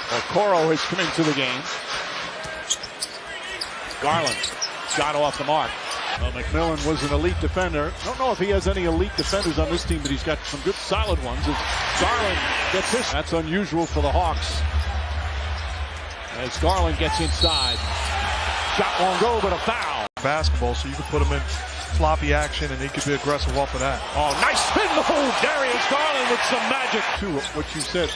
Okoro has come into the game. Garland shot off the mark. McMillan was an elite defender. I don't know if he has any elite defenders on this team, but he's got some good solid ones. As Garland gets this. That's unusual for the Hawks. As Garland gets inside. Shot won't go, but a foul. Basketball, so you can put him in floppy action, and he could be aggressive off of that. Oh, nice spin move. Darius Garland with some magic. What you said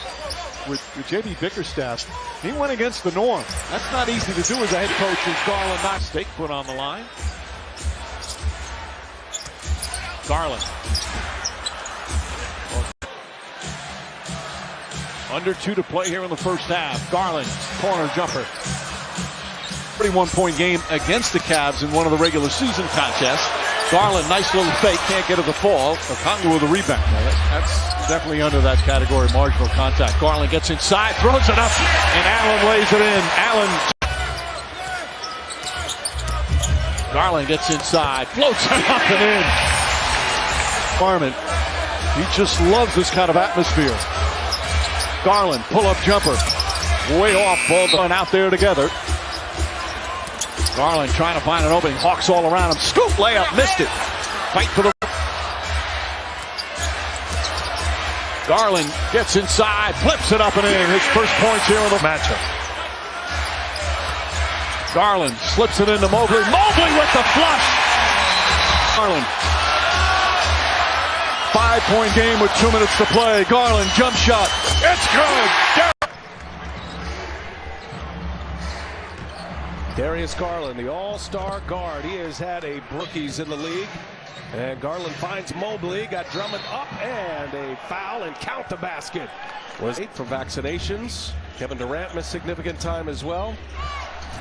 with J.B. Bickerstaff, he went against the norm. That's not easy to do as a head coach. As Garland not stake put on the line. Garland. Under 2 to play here in the first half. Garland, corner jumper. 31-point game against the Cavs in one of the regular season contests. Garland, nice little fake, can't get to the fall. Okongwu with a rebound. That's definitely under that category, marginal contact. Garland gets inside, throws it up, and Allen lays it in. Allen. Garland gets inside, floats it up and in. Farman, he just loves this kind of atmosphere. Garland, pull-up jumper. Way off, ball going out there together. Garland trying to find an opening. Hawks all around him. Scoop layup, missed it. Fight for the... Garland gets inside, flips it up and in. His first points here in the matchup. Garland slips it into Mobley. Mobley with the flush. Garland. 5-point game with 2 minutes to play. Garland, jump shot. It's good. Darius Garland, the all-star guard. He has had a rookies in the league. And Garland finds Mobley, got Drummond up, and a foul, and count the basket. Was 8 for vaccinations. Kevin Durant missed significant time as well.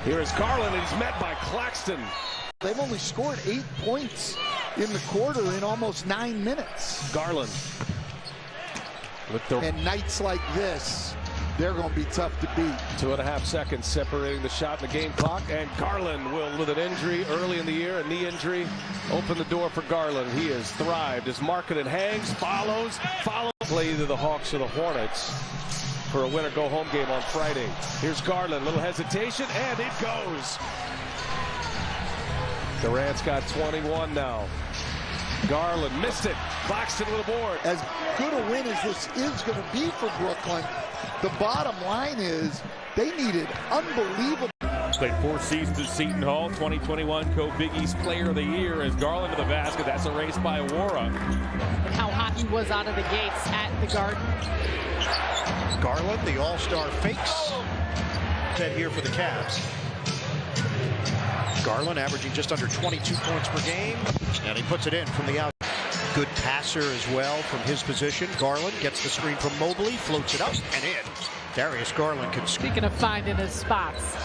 Here is Garland, and he's met by Claxton. They've only scored 8 points in the quarter in almost 9 minutes. Garland. And nights like this, they're going to be tough to beat. 2.5 seconds separating the shot in the game clock, and Garland will, with an injury early in the year, a knee injury, open the door for Garland. He has thrived. His marketed hangs, follows. Play either the Hawks or the Hornets for a winner-go-home game on Friday. Here's Garland, little hesitation, and it goes. Durant's got 21 now. Garland missed it. Claxton with a board. As good a win as this is going to be for Brooklyn, the bottom line is they needed unbelievable. Played 4 seasons at Seton Hall. 2021 Co-Big East Player of the Year as Garland to the basket. That's a race by Awara. And how hot he was out of the gates at the Garden. Garland, the all-star fakes. Set here for the Cavs. Garland averaging just under 22 points per game, and he puts it in from the out. Good passer as well from his position. Garland gets the screen from Mobley, floats it up and in. Darius Garland can... Speaking of finding his spots.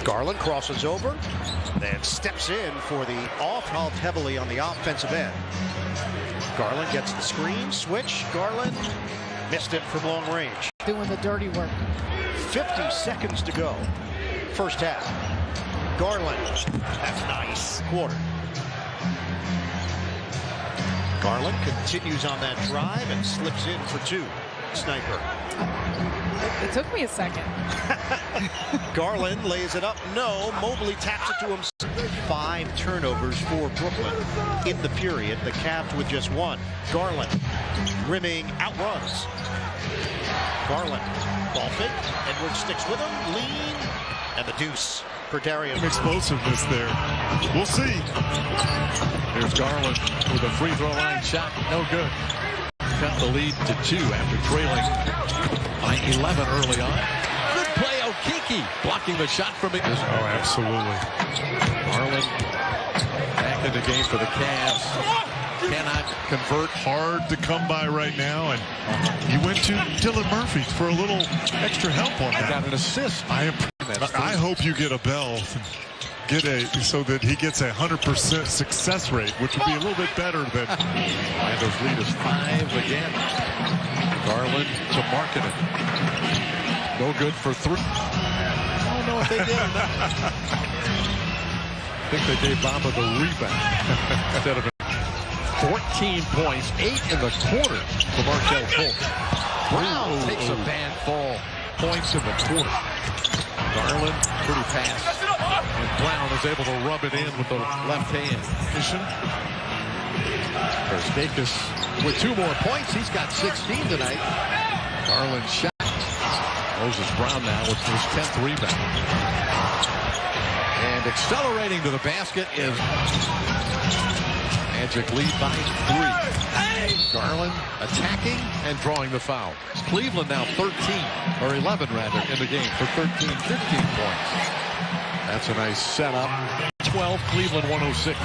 Garland crosses over, then steps in for the off-half heavily on the offensive end. Garland gets the screen, switch. Garland missed it from long range. Doing the dirty work. 50 seconds to go. First half. Garland, that's nice. Quarter. Garland continues on that drive and slips in for 2. Sniper. It took me a second. Garland lays it up. No, Mobley taps it to him. 5 turnovers for Brooklyn in the period. The Cavs with just 1. Garland rimming outruns. Garland, ball fake. Edwards sticks with him. Lean. And the deuce for Darius. Explosiveness there. We'll see. Here's Garland with a free throw line shot. No good. Cut the lead to 2 after trailing by 11 early on. Good play, Okiki blocking the shot from it. Oh, absolutely. Garland back in the game for the Cavs. Cannot convert. Hard to come by right now, and he went to Dylan Murphy for a little extra help on that. Got an assist. I hope you get a bell. So that he gets 100% success rate, which would be a little bit better than. Orlando's lead is 5 again. Garland to Markkanen. No good for 3. I don't know if they did. I think they gave Bamba the rebound instead of 14 points, 8 in the quarter for Markelle Fultz. Brown takes a bad fall. points in the fourth. Garland, pretty pass. And Brown is able to rub it in with the left hand. Perskakis with 2 more points. He's got 16 tonight. Garland shot. Moses Brown now with his 10th rebound. And accelerating to the basket is Magic lead by 3. Garland attacking and drawing the foul. Cleveland now 13, or 11 rather, in the game for 15 points. That's a nice setup. 12, Cleveland 106.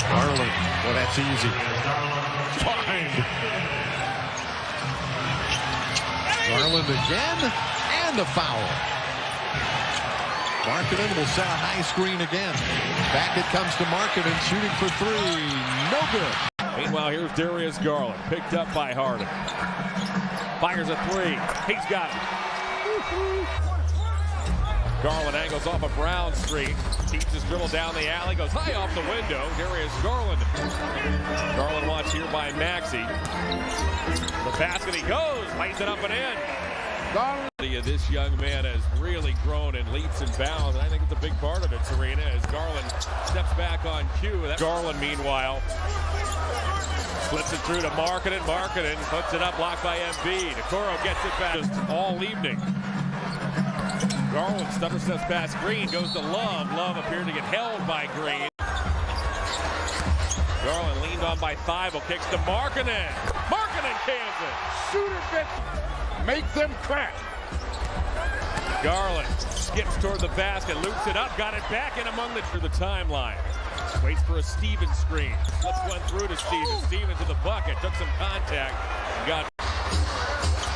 Garland, well, that's easy. Find. Garland again, and a foul. Markkanen will set a high screen again. Back it comes to Markkanen, shooting for 3. No good. Meanwhile, here's Darius Garland, picked up by Harden. Fires a 3. He's got it. Garland angles off a Brown screen. Keeps his dribble down the alley, goes high off the window. Darius Garland. Garland watched here by Maxey. The basket he goes, lays it up and in. Garland. This young man has really grown in leaps and bounds, and I think it's a big part of it, Serena, as Garland steps back on cue. Garland, meanwhile, slips it through to Markkanen. Markkanen puts it up, blocked by Embiid. Okoro gets it back just all evening. Garland stutter steps past Green, goes to Love. Love appeared to get held by Green. Garland leaned on by Thibault, kicks to Markkanen. Markkanen cans it. Shooter bitch. Make them crack. Garland skips toward the basket, loops it up, got it back in among the timeline. Waits for a Stevens screen. Flips one through to Stevens. Stevens to the bucket, took some contact. Got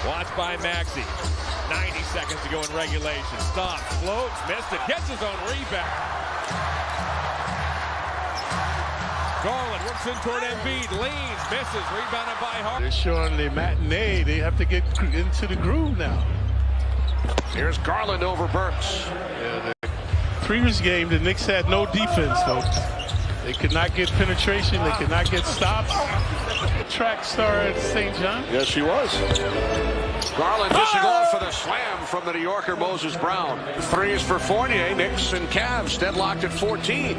watched by Maxey. 90 seconds to go in regulation. Stops, floats, missed it, gets his own rebound. Garland works in toward Embiid, leans, misses, rebounded by Harden. They're showing the matinee. They have to get into the groove now. Here's Garland over Burks. Yeah, the previous game, the Knicks had no defense, folks. They could not get penetration. They could not get stops. Track star at St. John. Yes, she was. Garland dishing off for the slam from the New Yorker Moses Brown. 3 is for Fournier. Knicks and Cavs deadlocked at 14.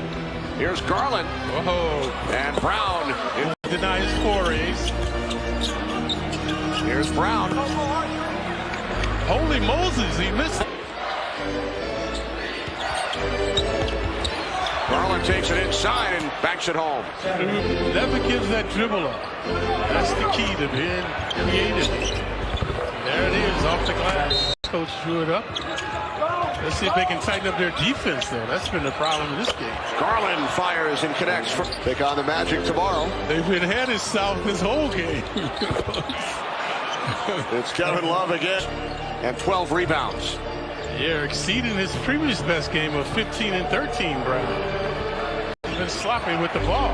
Here's Garland. Whoa. And Brown. Denies forays. Here's Brown. Holy Moses, he missed. Garland takes it inside and backs it home. Never gives that dribble up. That's the key to being creative. There it is, off the glass. Coach drew it up. Let's see if they can tighten up their defense, though. That's been the problem in this game. Garland fires and connects. Pick on the Magic tomorrow. They've been headed south this whole game. It's Kevin Love again. And 12 rebounds. Yeah, exceeding his previous best game of 15 and 13, Brown. He's been sloppy with the ball.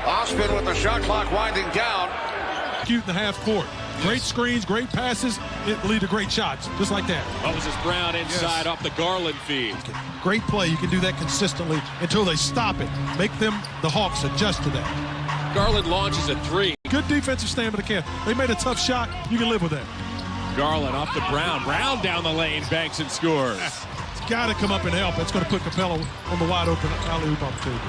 Osman with the shot clock winding down. Cute in the half court. Great screens, great passes. It lead to great shots, just like that. Moses Brown inside off the Garland feed. Great play. You can do that consistently until they stop it. Make them, the Hawks, adjust to that. Garland launches a 3. Good defensive stand by the Cavs. They made a tough shot. You can live with that. Garland off to Brown. Brown down the lane, banks and scores. It's got to come up and help. It's going to put Capella on the wide open alley-oop opportunity.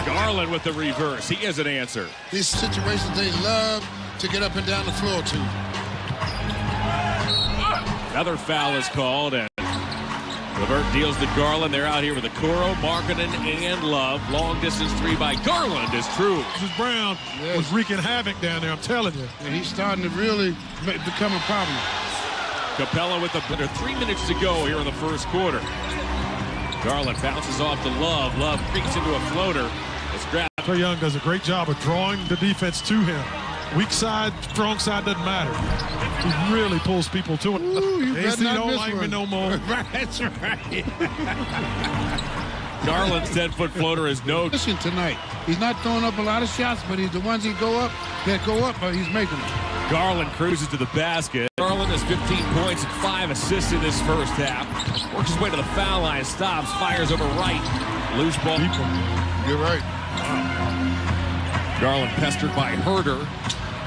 Garland with the reverse. He has an answer. These situations they love to get up and down the floor to. Another foul is called, and Levert deals to Garland. They're out here with Okoro, Markkanen, and Love. Long distance 3 by Garland is true. Brown was wreaking havoc down there, I'm telling you. And he's starting to really become a problem. Capella with the 3 minutes to go here in the first quarter. Garland bounces off to Love. Love creeps into a floater. It's grabbed. Trae Young does a great job of drawing the defense to him. Weak side, strong side, doesn't matter. He really pulls people to it. Ooh, you AC not don't miss like me one. no more. That's right. Garland's 10-foot floater is no. Listen, tonight, he's not throwing up a lot of shots, but the ones that go up, he's making them. Garland cruises to the basket. Garland has 15 points and 5 assists in this first half. Works his way to the foul line, stops, fires over right. Loose ball. You're right. Garland pestered by Herder.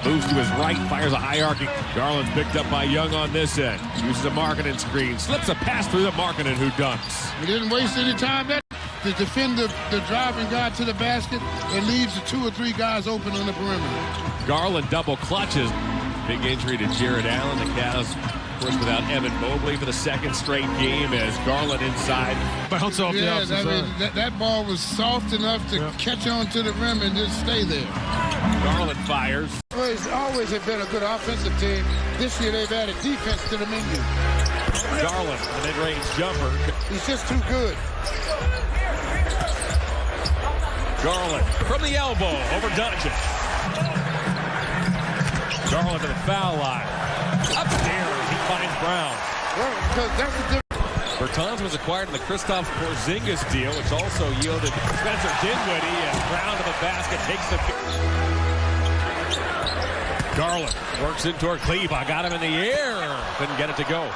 Moves to his right, fires a high arcing. Garland's picked up by Young on this end. Uses a Markkanen screen. Slips a pass through the Markkanen, who dunks. He didn't waste any time there to defend the driving guy to the basket and leaves the 2 or 3 guys open on the perimeter. Garland double clutches. Big injury to Jared Allen. The Cavs, of course, without Evan Mobley for the second straight game as Garland inside. Bounce off the opposite side. That ball was soft enough to catch on to the rim and just stay there. Garland fires. Always have been a good offensive team. This year they've added defense to the menu. Garland, the mid-range jumper. He's just too good. Garland from the elbow over Doncic. Garland to the foul line. Upstairs, he finds Brown. Well, because that's the difference. Bertans was acquired in the Kristaps Porzingis deal, which also yielded Spencer Dinwiddie, and Brown to the basket takes the. Garland works in toward Kleber. Got him in the air. Couldn't get it to go.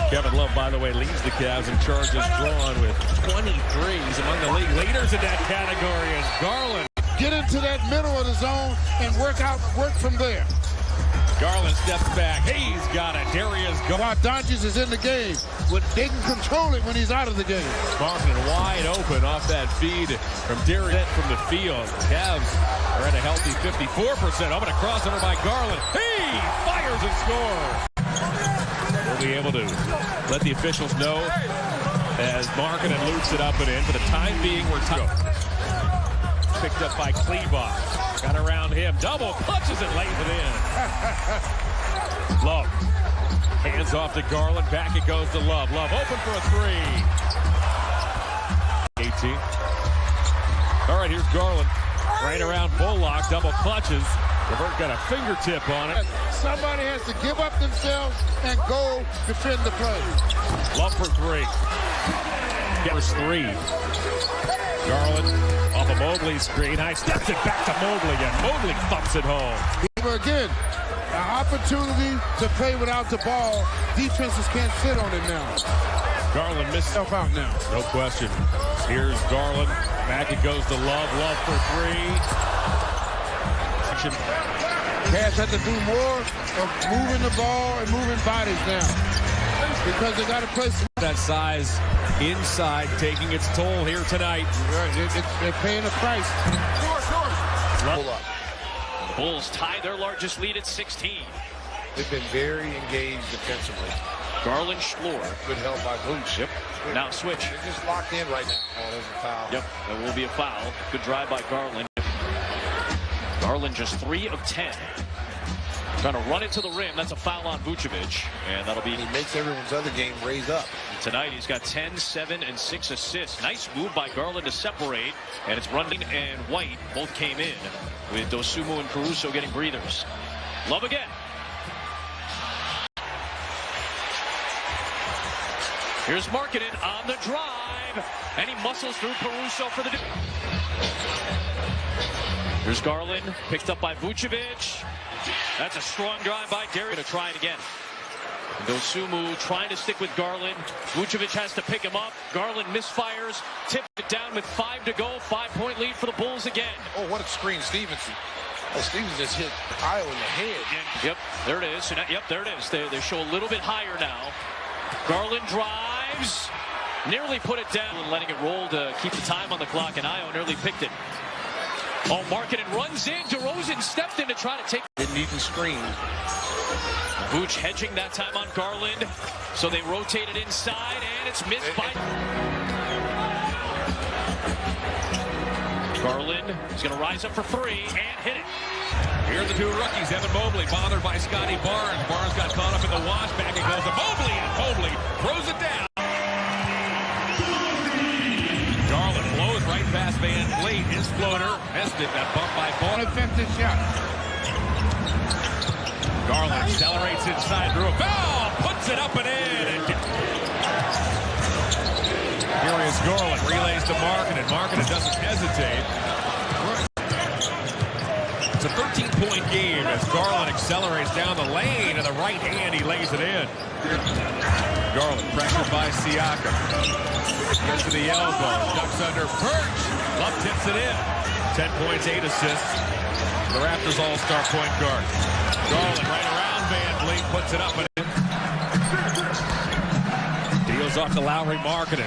Kevin Love, by the way, leads the Cavs in charges drawn with 23s among the league leaders in that category as Garland. Get into that middle of the zone and work from there. Garland steps back. He's got it. Darius Garland. While Doncic is in the game, they can control it when he's out of the game. Markkanen wide open off that feed from Darius from the field. The Cavs are at a healthy 54%. Up and across under by Garland. He fires and scores. We'll be able to let the officials know as Markkanen loops it up and in. For the time being, we're picked up by Kleber. Got around him. Double clutches it, lays it in. Love. Hands off to Garland. Back it goes to Love. Love open for a 3. 18. All right, here's Garland. Right around Bullock. Double clutches. Levert got a fingertip on it. Somebody has to give up themselves and go defend the play. Love for 3. Gets 3. Garland off a Mobley screen. High steps it back to Mobley again. Mobley thumps it home. Again, an opportunity to play without the ball. Defenses can't sit on it now. Garland missed Self out now. No question. Here's Garland. Back it goes to Love. Love for 3. Cavs have to do more of moving the ball and moving bodies now because they got to play that size inside, taking its toll here tonight. Right. They're paying a price. Pull up. The Bulls tie their largest lead at 16. They've been very engaged defensively. Garland, Schlor. Good help by Vooch. Yep. Now switch. They're just locked in right now. Oh, there's a foul. Yep, there will be a foul. Good drive by Garland. Garland just 3 of 10. Trying to run it to the rim. That's a foul on Vucevic. And that'll be... He makes everyone's other game raise up. Tonight he's got 10, 7, and 6 assists. Nice move by Garland to separate. And it's Running and White both came in with Dosunmu and Caruso getting breathers. Love again. Here's Markkanen on the drive. And he muscles through Caruso for the... Here's Garland, picked up by Vucevic. That's a strong drive by Darius. Going to try it again. Dosunmu trying to stick with Garland. Vucevic has to pick him up. Garland misfires, tips it down with 5 to go. 5-point lead for the Bulls again. Oh, what a screen, Stevenson. Oh, Stevenson just hit Kyle in the head. Yep, there it is. Yep, there it is. They show a little bit higher now. Garland drives, nearly put it down and letting it roll to keep the time on the clock, and Io nearly picked it. Oh, Markkanen runs in. DeRozan stepped in to try to take. Didn't even screen. Vooch hedging that time on Garland. So they rotate it inside, and it's missed by... Garland is going to rise up for 3 and hit it. Here are the 2 rookies. Evan Mobley bothered by Scotty Barnes. Barnes got caught up in the wash. Back it goes to Mobley, and Mobley throws it down. Garland blows right past Van Vliet. His floater missed it. That bump by Ball. Effective shot. Garland accelerates inside through a foul. Puts it up and in. Here is Garland. Relays to Markkanen. Markkanen doesn't hesitate. It's a 13-point game as Garland accelerates down the lane. And the right hand, he lays it in. Garland pressured by Siakam. Gets to the elbow. Ducks under Perch. Love tips it in. 10 points, 8 assists. The Raptors all-star point guard. Garland right around Van Vliet, puts it up and in. Deals off to Lowry, Markkanen.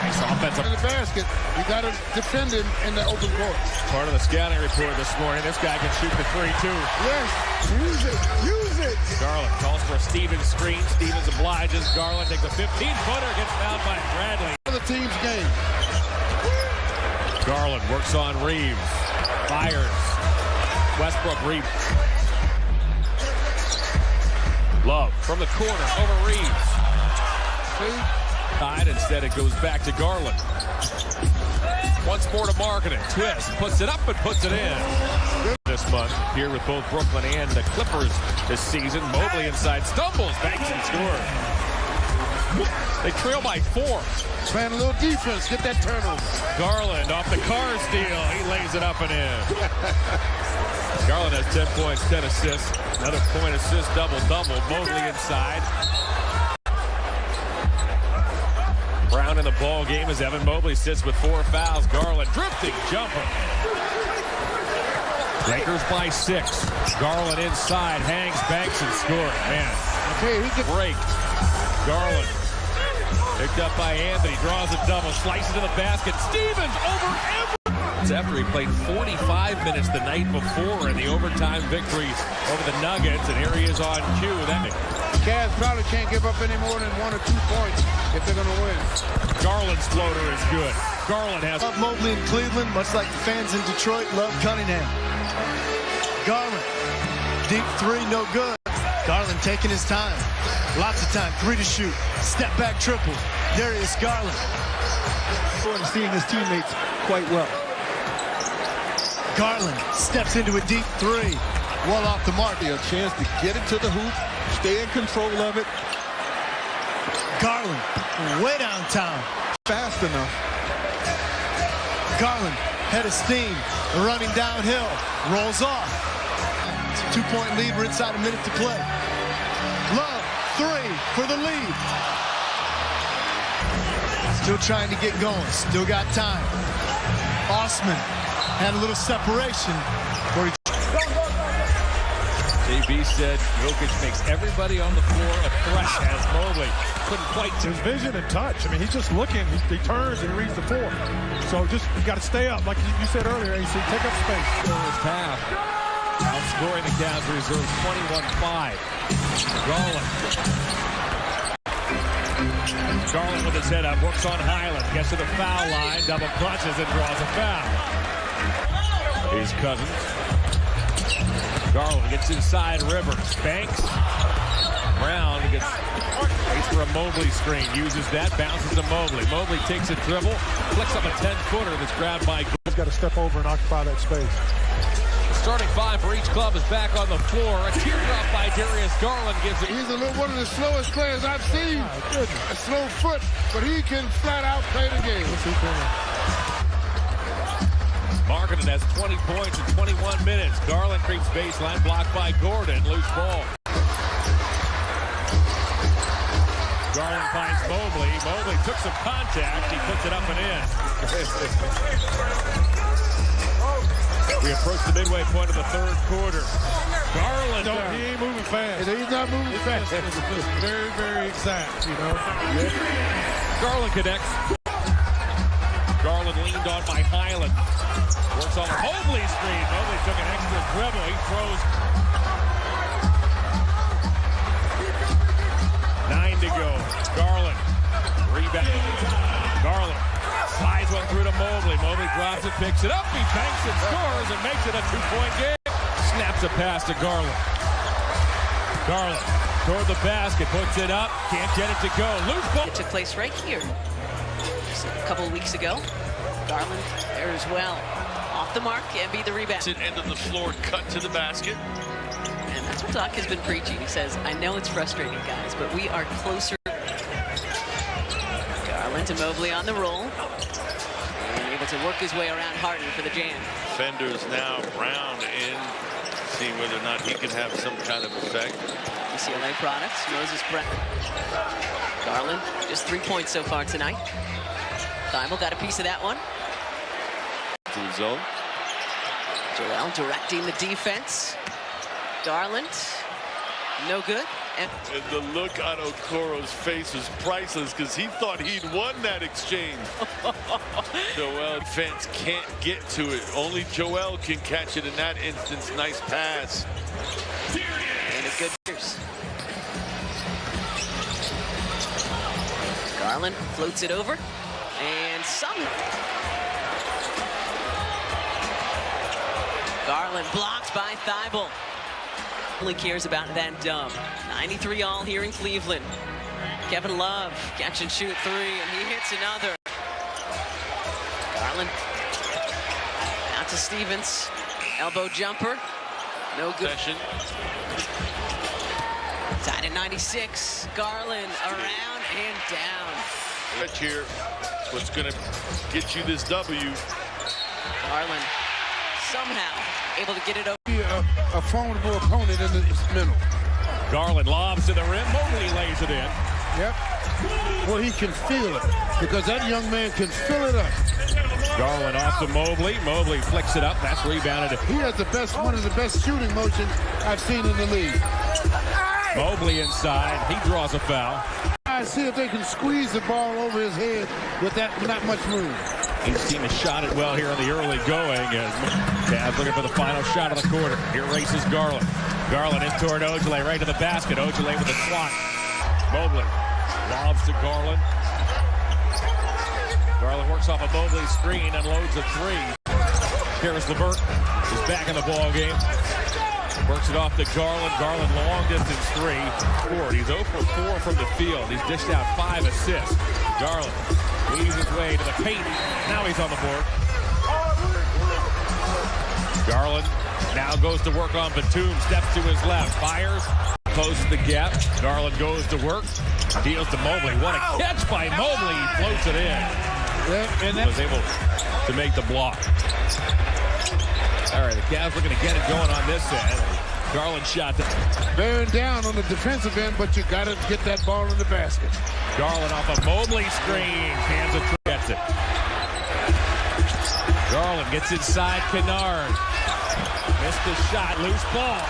Nice offensive. In the basket, you got to defend him in the open court. Part of the scouting report this morning. This guy can shoot the three, too. Yes, use it. Garland calls for a Stevens screen. Stevens obliges. Garland takes a 15-footer, gets fouled by Bradley. The team's game. Garland works on Reeves. Fires. Westbrook, Reeves. Love from the corner over Reeves. Instead, it goes back to Garland. Once more to Markkanen. Twist, puts it up and puts it in. This month, here with both Brooklyn and the Clippers this season. Mobley inside, stumbles, banks and scores. They trail by 4. Playing a little defense, get that turnover. Garland off the car steal. He lays it up and in. Garland has 10 points, 10 assists. Another point assist, double-double. Mobley inside. Brown in the ball game as Evan Mobley sits with 4 fouls. Garland drifting jumper. Lakers by 6. Garland inside, hangs, banks, and scores. Man, okay, he can break. Garland picked up by Anthony, draws a double, slices to the basket. Stevens over everything. After he played 45 minutes the night before in the overtime victory over the Nuggets, and here he is on cue. Cavs probably can't give up any more than 1 or 2 points if they're going to win. Garland's floater is good. Garland has... Love Mobley in Cleveland, much like the fans in Detroit love Cunningham. Garland, deep three, no good. Garland taking his time. Lots of time, 3 to shoot. Step back triple. Darius Garland. Seeing his teammates quite well. Garland steps into a deep 3. Well off the mark. A chance to get it to the hoop, stay in control of it. Garland, way downtown. Fast enough. Garland, head of steam, running downhill, rolls off. It's a 2-point lead, we're inside a minute to play. Love, 3 for the lead. Still trying to get going, still got time. Osman had a little separation. JB said Jokic makes everybody on the floor a threat as Mobley couldn't quite. His vision and touch. I mean, he's just looking. He turns and he reads the floor. So just you got to stay up, like you said earlier. AC, take up space. First half, outscoring the Cavs reserve 21-5. Garland with his head up, works on Highland, gets to the foul line, double clutches and draws a foul. Here's Cousins. Garland gets inside Rivers. Banks. Brown waits for a Mobley screen. Uses that. Bounces to Mobley. Mobley takes a dribble. Flicks up a 10-footer that's grabbed by Garland. He's got to step over and occupy that space. Starting 5 for each club is back on the floor. A teardrop by Darius Garland gives it. He's one of the slowest players I've seen. A slow foot, but he can flat out play the game. Markkanen has 20 points in 21 minutes. Garland creeps baseline, blocked by Gordon. Loose ball. Garland finds Mobley. Mobley took some contact. He puts it up and in. We approach the midway point of the 3rd quarter. Garland. No, he ain't moving fast. He's not moving fast. It's just very, very exact, you know. Garland connects. Garland leaned on by Highland. Works on the Mobley screen. Mobley took an extra dribble. He throws. 9 to go. Garland. Rebound. Garland slides one through to Mobley. Mobley drops it, picks it up. He banks it, scores, and makes it a 2-point game. Snaps a pass to Garland. Garland toward the basket, puts it up. Can't get it to go. Loose ball. It took place right here just a couple of weeks ago. Garland there as well. Off the mark and be the rebound. End of the floor, cut to the basket. And that's what Doc has been preaching. He says, I know it's frustrating, guys, but we are closer. Garland to Mobley on the roll. And able to work his way around Harden for the jam. Defenders now, Brown in, seeing whether or not he can have some kind of effect. UCLA products, Moses Brown. Garland, just 3 points so far tonight. Thibault got a piece of that one. To the zone. Joel directing the defense. Garland, no good. And the look on Okoro's face was priceless because he thought he'd won that exchange. Joel defense can't get to it. Only Joel can catch it in that instance. Nice pass. And a good pierce. Garland floats it over. And Garland blocked by Thibault. Only cares about that dub. 93 all here in Cleveland. Kevin Love, catch and shoot three, and he hits another. Garland out to Stevens. Elbow jumper. No good. Tied at 96. Garland around and down. Right here, what's going to get you this W. Garland somehow able to get it over. A formidable opponent in the middle. Garland lobs to the rim. Mobley lays it in. Yep. Well, he can feel it because that young man can fill it up. Garland off to Mobley. Mobley flicks it up. That's rebounded. He has one of the best shooting motions I've seen in the league. Mobley inside. He draws a foul. I see if they can squeeze the ball over his head with that not much room. Each team has shot it well here in the early going as Cavs looking for the final shot of the quarter. Here races Garland. Garland in toward Ojale, right to the basket. Ojale with a swat. Mobley lobs to Garland. Garland works off a Mobley screen and loads a three. Karis LeVert is back in the ball game. Works it off to Garland. Garland long distance three. He's 0 for 4 from the field. He's dished out 5 assists. Garland weaves his way to the paint. Now he's on the board. Garland now goes to work on Batum. Steps to his left. Fires. Closes the gap. Garland goes to work. Deals to Mobley. What a catch by Mobley. He floats it in. And was able to make the block. All right, the Cavs looking to get it going on this end. Garland shot. Bearing down on the defensive end, but you got to get that ball in the basket. Garland off a Mobley screen. Hands it, gets it. Garland gets inside Kennard. Missed the shot, loose ball.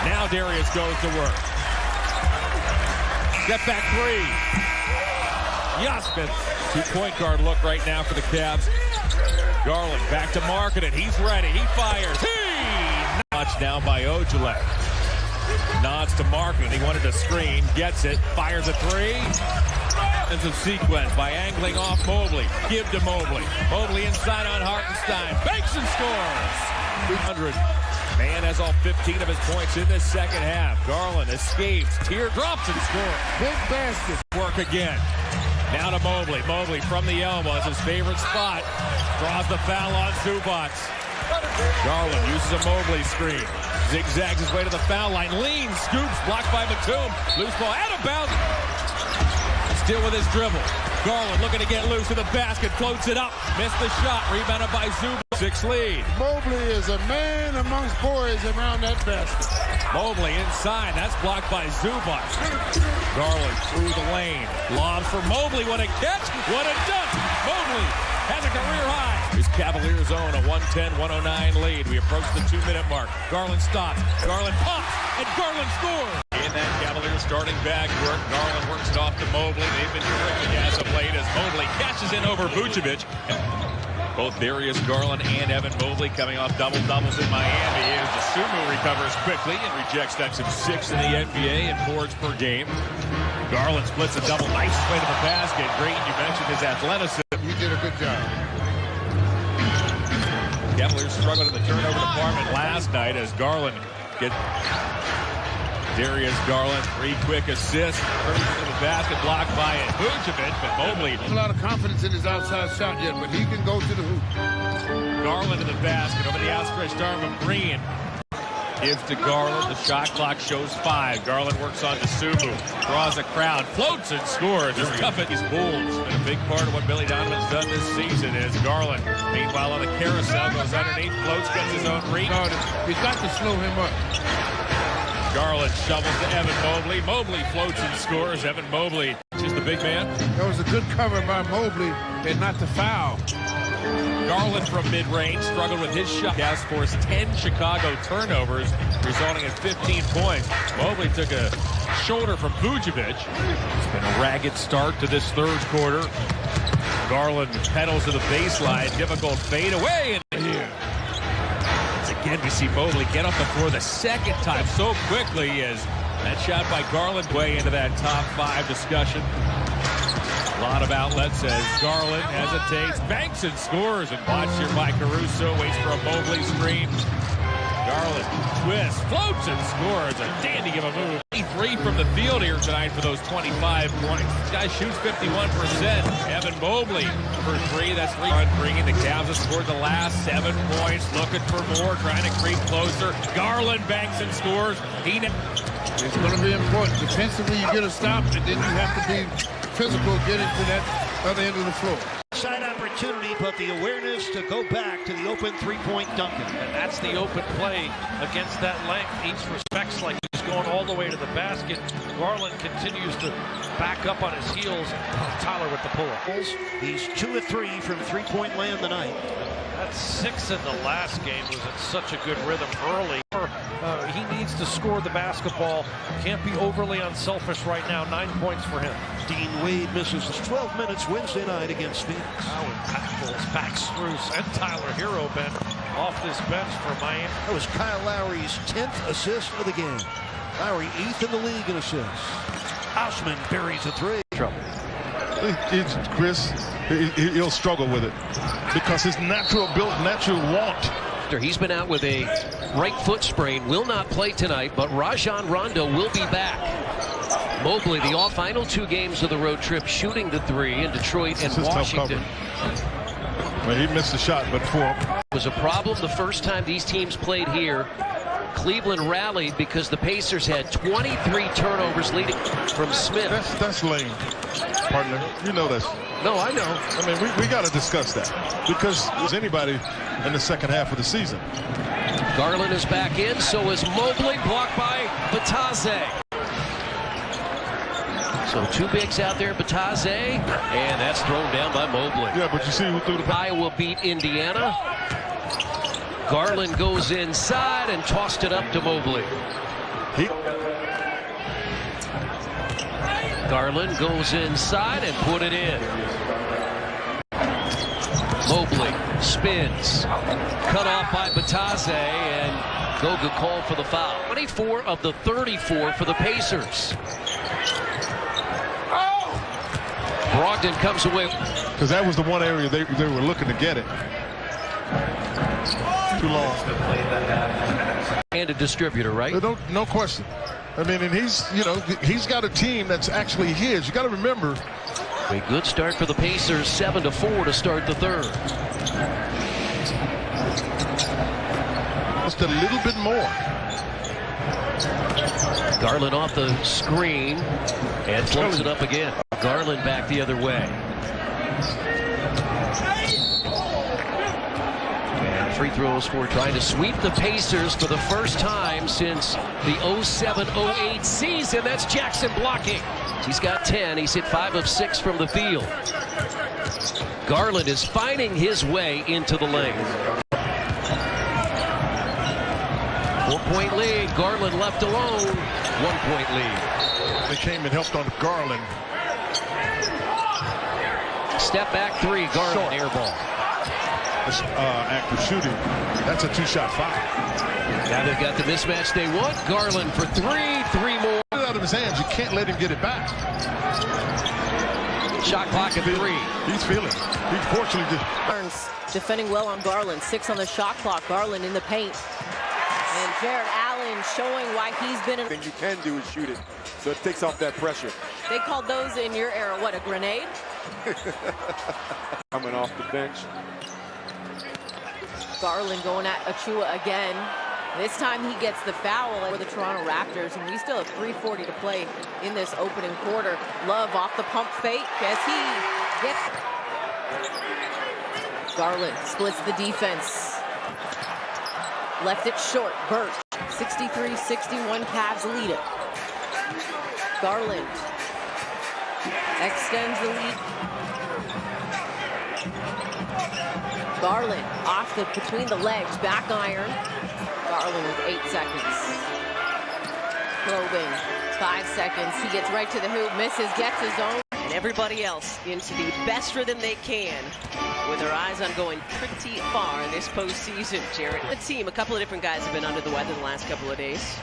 Now Darius goes to work. Step back three. Yasmin. 2-point guard look right now for the Cavs. Garland back to Marketing. He's ready. He fires. Touchdown by Ojale. Nods to Marketing. He wanted a screen. Gets it. Fires a three. It's a sequence by angling off Mobley. Give to Mobley. Mobley inside on Hartenstein. Banks and scores. 300. Man has all 15 of his points in this second half. Garland escapes. Teardrops and scores. Big basket. Work again. Now to Mobley. Mobley from the elbow. It's his favorite spot. Draws the foul on Zubac. Garland uses a Mobley screen. Zigzags his way to the foul line. Leans, scoops, blocked by Batum. Loose ball out of bounds. Still with his dribble. Garland looking to get loose to the basket. Floats it up. Missed the shot. Rebounded by Zubac. 6 lead. Mobley is a man amongst boys around that basket. Mobley inside. That's blocked by Zubac. Garland through the lane. Lobs for Mobley. What a catch. What a dunk. Mobley has a career high. His Cavaliers own a 110-109 lead. We approach the 2-minute mark. Garland stops. Garland pops. And Garland scores. In that Cavaliers starting backcourt, Garland works it off to Mobley. They've been terrific as of late as Mobley catches in over Vucevic. Both Darius Garland and Evan Mobley coming off double-doubles in Miami. As Dosunmu recovers quickly and rejects that's him 6th in the NBA in boards per game. Garland splits a double. Nice way to the basket. Green, you mentioned his athleticism. He did a good job. Cavaliers struggled in the turnover department last night as Garland gets Darius Garland, 3 quick assists. First to the basket, blocked by Vucevic, but Mobley. A lot of confidence in his outside shot yet, but he can go to the hoop. Garland in the basket over the outstretched arm of Green. Gives to Garland. The shot clock shows 5. Garland works on Dosunmu. Draws a crowd. Floats and scores. His Bulls. Been a big part of what Billy Donovan's done this season is Garland. Meanwhile on the carousel goes underneath. Floats, gets his own reach. He's got to slow him up. Garland shovels to Evan Mobley. Mobley floats and scores. Evan Mobley is the big man. That was a good cover by Mobley and not to foul. Garland from mid-range struggled with his shot. Cavs forced 10 Chicago turnovers, resulting in 15 points. Mobley took a shoulder from Vucevic. It's been a ragged start to this third quarter. Garland pedals to the baseline. Difficult fade away. And here, once again, we see Mobley get off the floor the second time so quickly as that shot by Garland way into that top 5 discussion. A lot of outlets as Garland hesitates, banks and scores, and watch here by Caruso, waits for a Mobley screen. Garland twists, floats, and scores. A dandy of a move. 3 from the field here tonight for those 25 points. This guy shoots 51%. Evan Mobley for 3. That's 3. Bringing the Cavs to score the last 7 points. Looking for more, trying to creep closer. Garland banks and scores. It's going to be important. Defensively, you get a stop, and then you have to be physical, get into that other end of the floor. Side opportunity, but the awareness to go back to the open three-point Duncan. And that's the open play against that length. Each respects like he's going all the way to the basket. Garland continues to back up on his heels. Tyler with the pull-up. He's 2 of 3 from three-point land tonight. That's 6 in the last game. Was in such a good rhythm early. He needs to score the basketball. Can't be overly unselfish right now. 9 points for him. Dean Wade misses 12 minutes Wednesday night against Phoenix. How impactful is Max Strus and Tyler Hero been off this bench for Miami. That was Kyle Lowry's 10th assist of the game. Lowry 8th in the league in assists. Osman buries a 3. Trouble. Chris, he'll struggle with it because his natural want. He's been out with a right foot sprain, will not play tonight, but Rajon Rondo will be back. Mobley, the final 2 games of the road trip, shooting the 3 in Detroit and Washington. Well, he missed the shot, but for him. It was a problem the first time these teams played here. Cleveland rallied because the Pacers had 23 turnovers leading from Smith. That's lame, partner. You know this. No, I know. I mean, we got to discuss that because there's anybody in the second half of the season. Garland is back in, so is Mobley, blocked by Batase. So 2 bigs out there, Batase, and that's thrown down by Mobley. Yeah, but you see who threw the pass? Iowa beat Indiana. Garland goes inside and tossed it up to Mobley. Garland goes inside and put it in. Mobley spins. Cut off by Batase, and Goga called for the foul. 24 of the 34 for the Pacers. Brogdon comes away. Because that was the one area they were looking to get it. Too long. And a distributor, right? No question. I mean, and he's got a team that's actually his. You got to remember. A good start for the Pacers, 7-4 to start the third. Just a little bit more. Garland off the screen and floats it up again. Garland back the other way. And free throws for trying to sweep the Pacers for the first time since the 07-08 season. That's Jackson blocking. He's got 10. He's hit 5 of 6 from the field. Garland is finding his way into the lane. 4-point lead. Garland left alone. 1-point lead. They came and helped on Garland. Step back 3. Garland air ball. Active shooting. That's a 2-shot foul. Now they've got the mismatch they want. Garland for 3. 3 more. Out of his hands. You can't let him get it back. Shot clock at 3. He's feeling it. He's fortunately just. Burns defending well on Garland. 6 on the shot clock. Garland in the paint. And Jared Allen showing why he's been in. Thing you can do is shoot it, so it takes off that pressure. They called those in your era, what, a grenade? Coming off the bench. Garland going at Achua again. This time he gets the foul for the Toronto Raptors, and we still have 3:40 to play in this opening quarter. Love off the pump fake as he gets. Garland splits the defense. Left it short. Burt. 63-61 Cavs lead it. Garland extends the lead. Garland off between the legs, back iron. Garland with 8 seconds. Probing, 5 seconds. He gets right to the hoop, misses, gets his own. And everybody else into the best rhythm they can, with their eyes on going pretty far in this postseason, Jared. The team, a couple of different guys have been under the weather the last couple of days.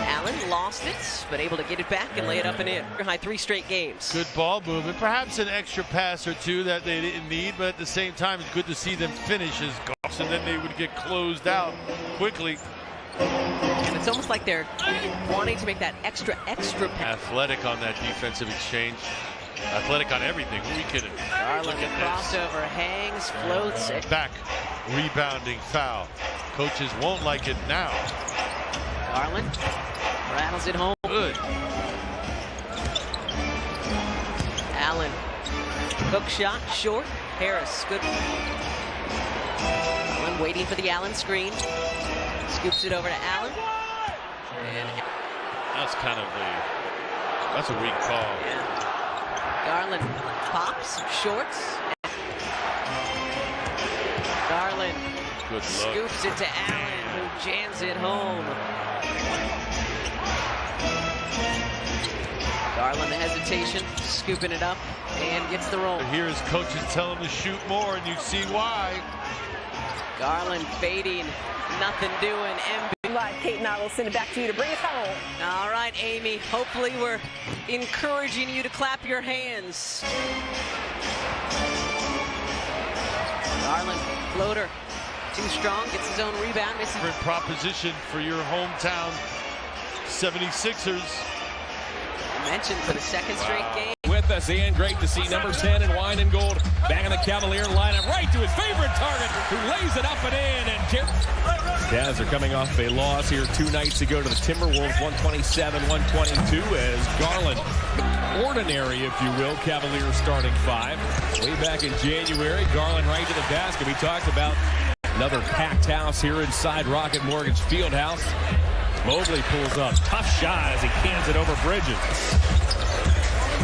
Allen lost it, but able to get it back and lay it up and in. High 3 straight games. Good ball movement, perhaps an extra pass or two that they didn't need, but at the same time, it's good to see them finish as goals, and then they would get closed out quickly. And it's almost like they're wanting to make that extra pass. Athletic on that defensive exchange. Athletic on everything. Who are we kidding? Garland crossover, hangs, floats. Back, rebounding foul. Coaches won't like it now. Garland rattles it home. Good. Allen, hook shot, short. Harris, good. Allen waiting for the Allen screen. Scoops it over to Allen. And that's a weak call. Yeah. Garland pops, shorts. Garland good look. Scoops it to Allen, who jams it home. Garland, the hesitation, scooping it up, and gets the roll. Here's coaches tell him to shoot more, and you see why. Garland fading, nothing doing. Kate and I will send it back to you to bring us home. All right, Amy. Hopefully we're encouraging you to clap your hands. Garland, floater, too strong, gets his own rebound. Different proposition for your hometown 76ers. Mentioned for the second straight game. With us, and great to see number 10 in wine and gold back in the Cavalier lineup, right to his favorite target, who lays it up and in. And Jazz are coming off a loss here 2 nights ago to the Timberwolves, 127-122, as Garland, ordinary, if you will, Cavaliers starting 5. Way back in January, Garland right to the basket. We talked about another packed house here inside Rocket Mortgage Fieldhouse. Mobley pulls up, tough shot as he cans it over Bridges.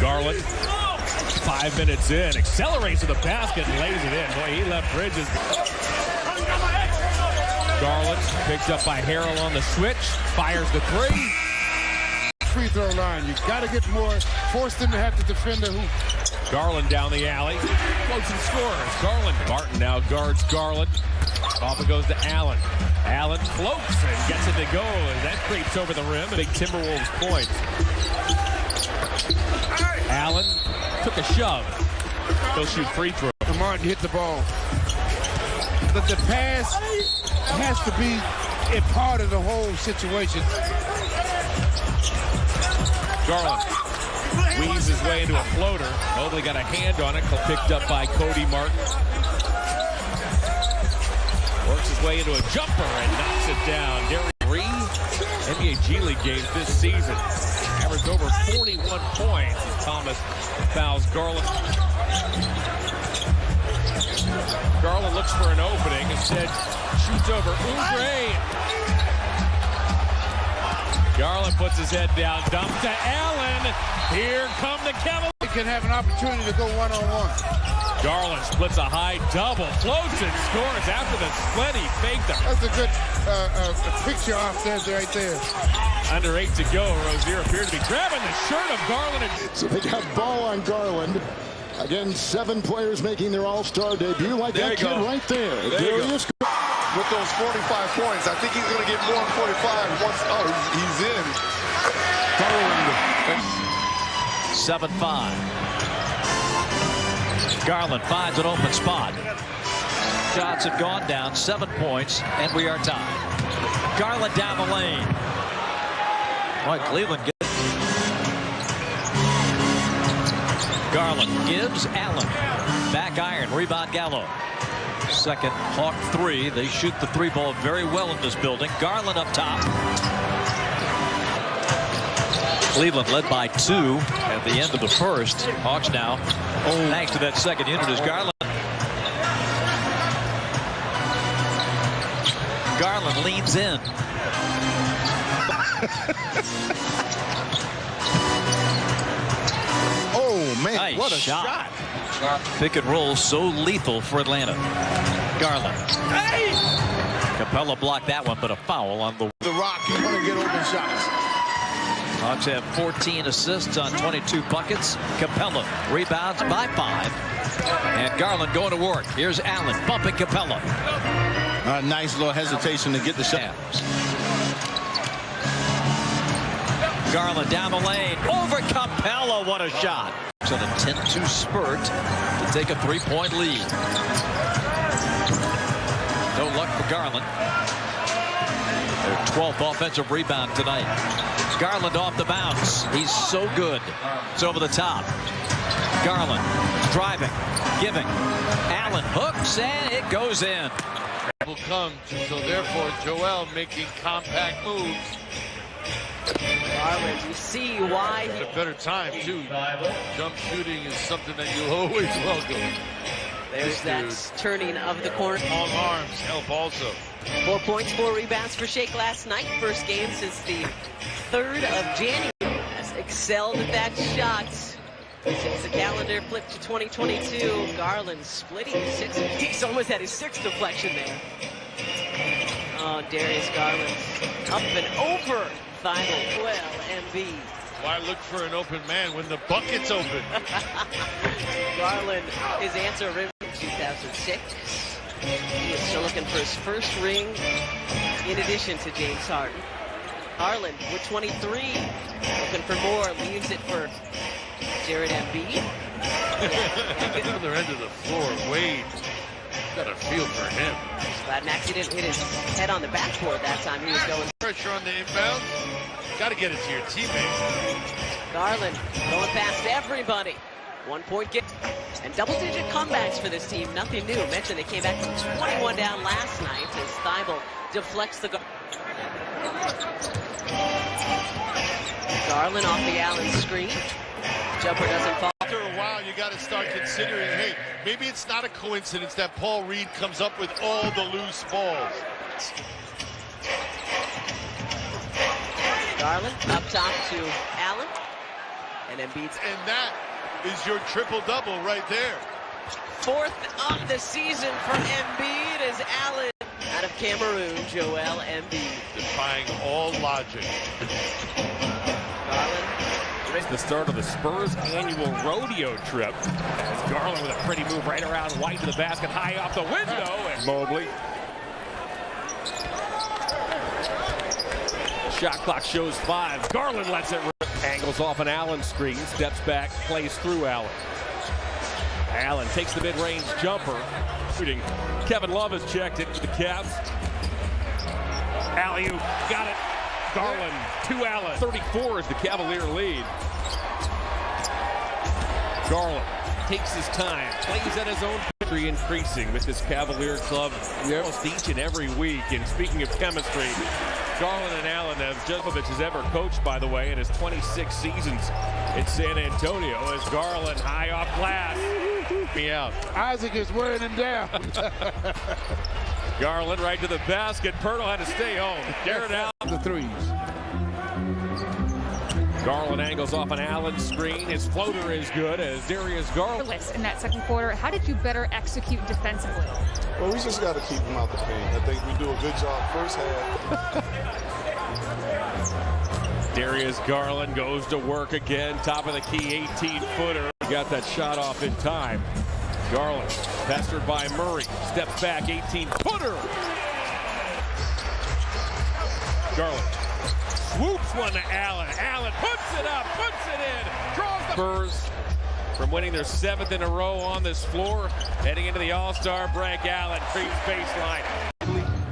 Garland, 5 minutes in, accelerates to the basket and lays it in. Boy, he left Bridges. Garland picked up by Harrell on the switch, fires the 3. Free throw line, you got to get more, force them to have to defend the hoop. Garland down the alley, floats and scores. Garland, Martin now guards Garland. Off it goes to Allen. Allen floats and gets it to go as that creeps over the rim. Big Timberwolves point. Allen took a shove. He'll shoot free throw. Martin hit the ball. But the pass has to be a part of the whole situation. Garland weaves his way into a floater. Mobley got a hand on it, picked up by Cody Martin. Works his way into a jumper and knocks it down. Darius 3 NBA G League games this season. Averaged over 41 points as Thomas fouls Garland. Garland looks for an opening. Instead, shoots over Oubre. Garland puts his head down, dump to Allen. Here come the Cavaliers. He can have an opportunity to go one-on-one. Garland splits a high double, floats and scores after the split. He faked them. That's a good picture off there, right there. Under 8 to go, Rozier appeared to be grabbing the shirt of Garland. So they got ball on Garland. Again, 7 players making their all-star debut like that kid right there. Darius with those 45 points, I think he's going to get more than 45 once he's in. Garland. 7-5. Garland finds an open spot. Shots have gone down, 7 points, and we are tied. Garland down the lane. Boy, Cleveland gets. Garland gives Allen. Back iron, rebound Gallo. Second Hawk 3. They shoot the 3 ball very well in this building. Garland up top. Cleveland led by 2 at the end of the first. Hawks now, thanks to that second unit, is Garland. Garland leans in. Oh, man, nice what a shot. Pick and roll so lethal for Atlanta. Garland. Hey! Capella blocked that one, but a foul on the Rock. You want to get open shots. Hawks have 14 assists on 22 buckets. Capella rebounds by 5. And Garland going to work. Here's Allen bumping Capella. Nice little hesitation to get the shot. Garland down the lane. Over Capella. What a shot. It's an attempt to spurt to take a 3-point lead. No luck for Garland. Their 12th offensive rebound tonight. Garland off the bounce. He's so good. It's over the top. Garland driving, giving. Allen hooks, and it goes in. Will come, so therefore Joel making compact moves. Garland, you see why It's a better time too. Jump shooting is something that you always welcome. There's that turning of the corner. Long arms help also. 4 points, 4 rebounds for Shake last night. First game since the 3rd of January. Has excelled at that shot. Since the calendar flipped to 2022, Garland splitting his 6. He's almost had his 6th deflection there. Oh, Darius Garland up and over Thibault. Well, Embiid. Why look for an open man when the bucket's open? Garland, his answer rim in 2006. He is still looking for his first ring in addition to James Harden. Garland with 23, looking for more, leaves it for Jared Embiid. At the other end of the floor, Wade. Got a feel for him. Glad Maxey didn't hit his head on the backboard that time. He was going. Pressure on the inbound. Got to get it to your teammate. Garland going past everybody. 1 point get and double-digit comebacks for this team. Nothing new. Mentioned they came back from 21 down last night as Thibault deflects the Garland off the Allen screen. Jumper doesn't fall. After a while, you got to start considering, hey, maybe it's not a coincidence that Paul Reed comes up with all the loose balls. Garland up top to Allen. And Embiid's. And that is your triple-double right there. 4th of the season for Embiid as Allen out of Cameroon, Joel Embiid. Defying all logic. Garland. It's the start of the Spurs annual rodeo trip. As Garland with a pretty move right around White to the basket, high off the window, and Mobley. Shot clock shows 5. Garland lets it rip. Angles off an Allen screen, steps back, plays through Allen. Allen takes the mid-range jumper. Shooting. Kevin Love has checked it to the Cavs. Alley-oop, got it. Garland to Allen. 34 is the Cavalier lead. Garland takes his time, plays at his own chemistry, increasing with this Cavalier club almost each and every week. And speaking of chemistry, Garland and Allen have Jovovich has ever coached, by the way, in his 26 seasons in San Antonio. As Garland high off glass. Me out. Isaac is wearing him down. Garland right to the basket. Pirtle had to stay home. Garrett Allen. The threes. Garland angles off an Allen screen. His floater is good as Darius Garland. In that second quarter, how did you better execute defensively? Well, we just got to keep them out the paint. I think we do a good job first half. Darius Garland goes to work again. Top of the key, 18-footer. Got that shot off in time. Garland, pestered by Murray. Steps back, 18-footer. Garland swoops one to Allen. Allen puts it up, puts it in. Draws the Spurs from winning their 7th in a row on this floor. Heading into the All-Star break, Allen creeps baseline.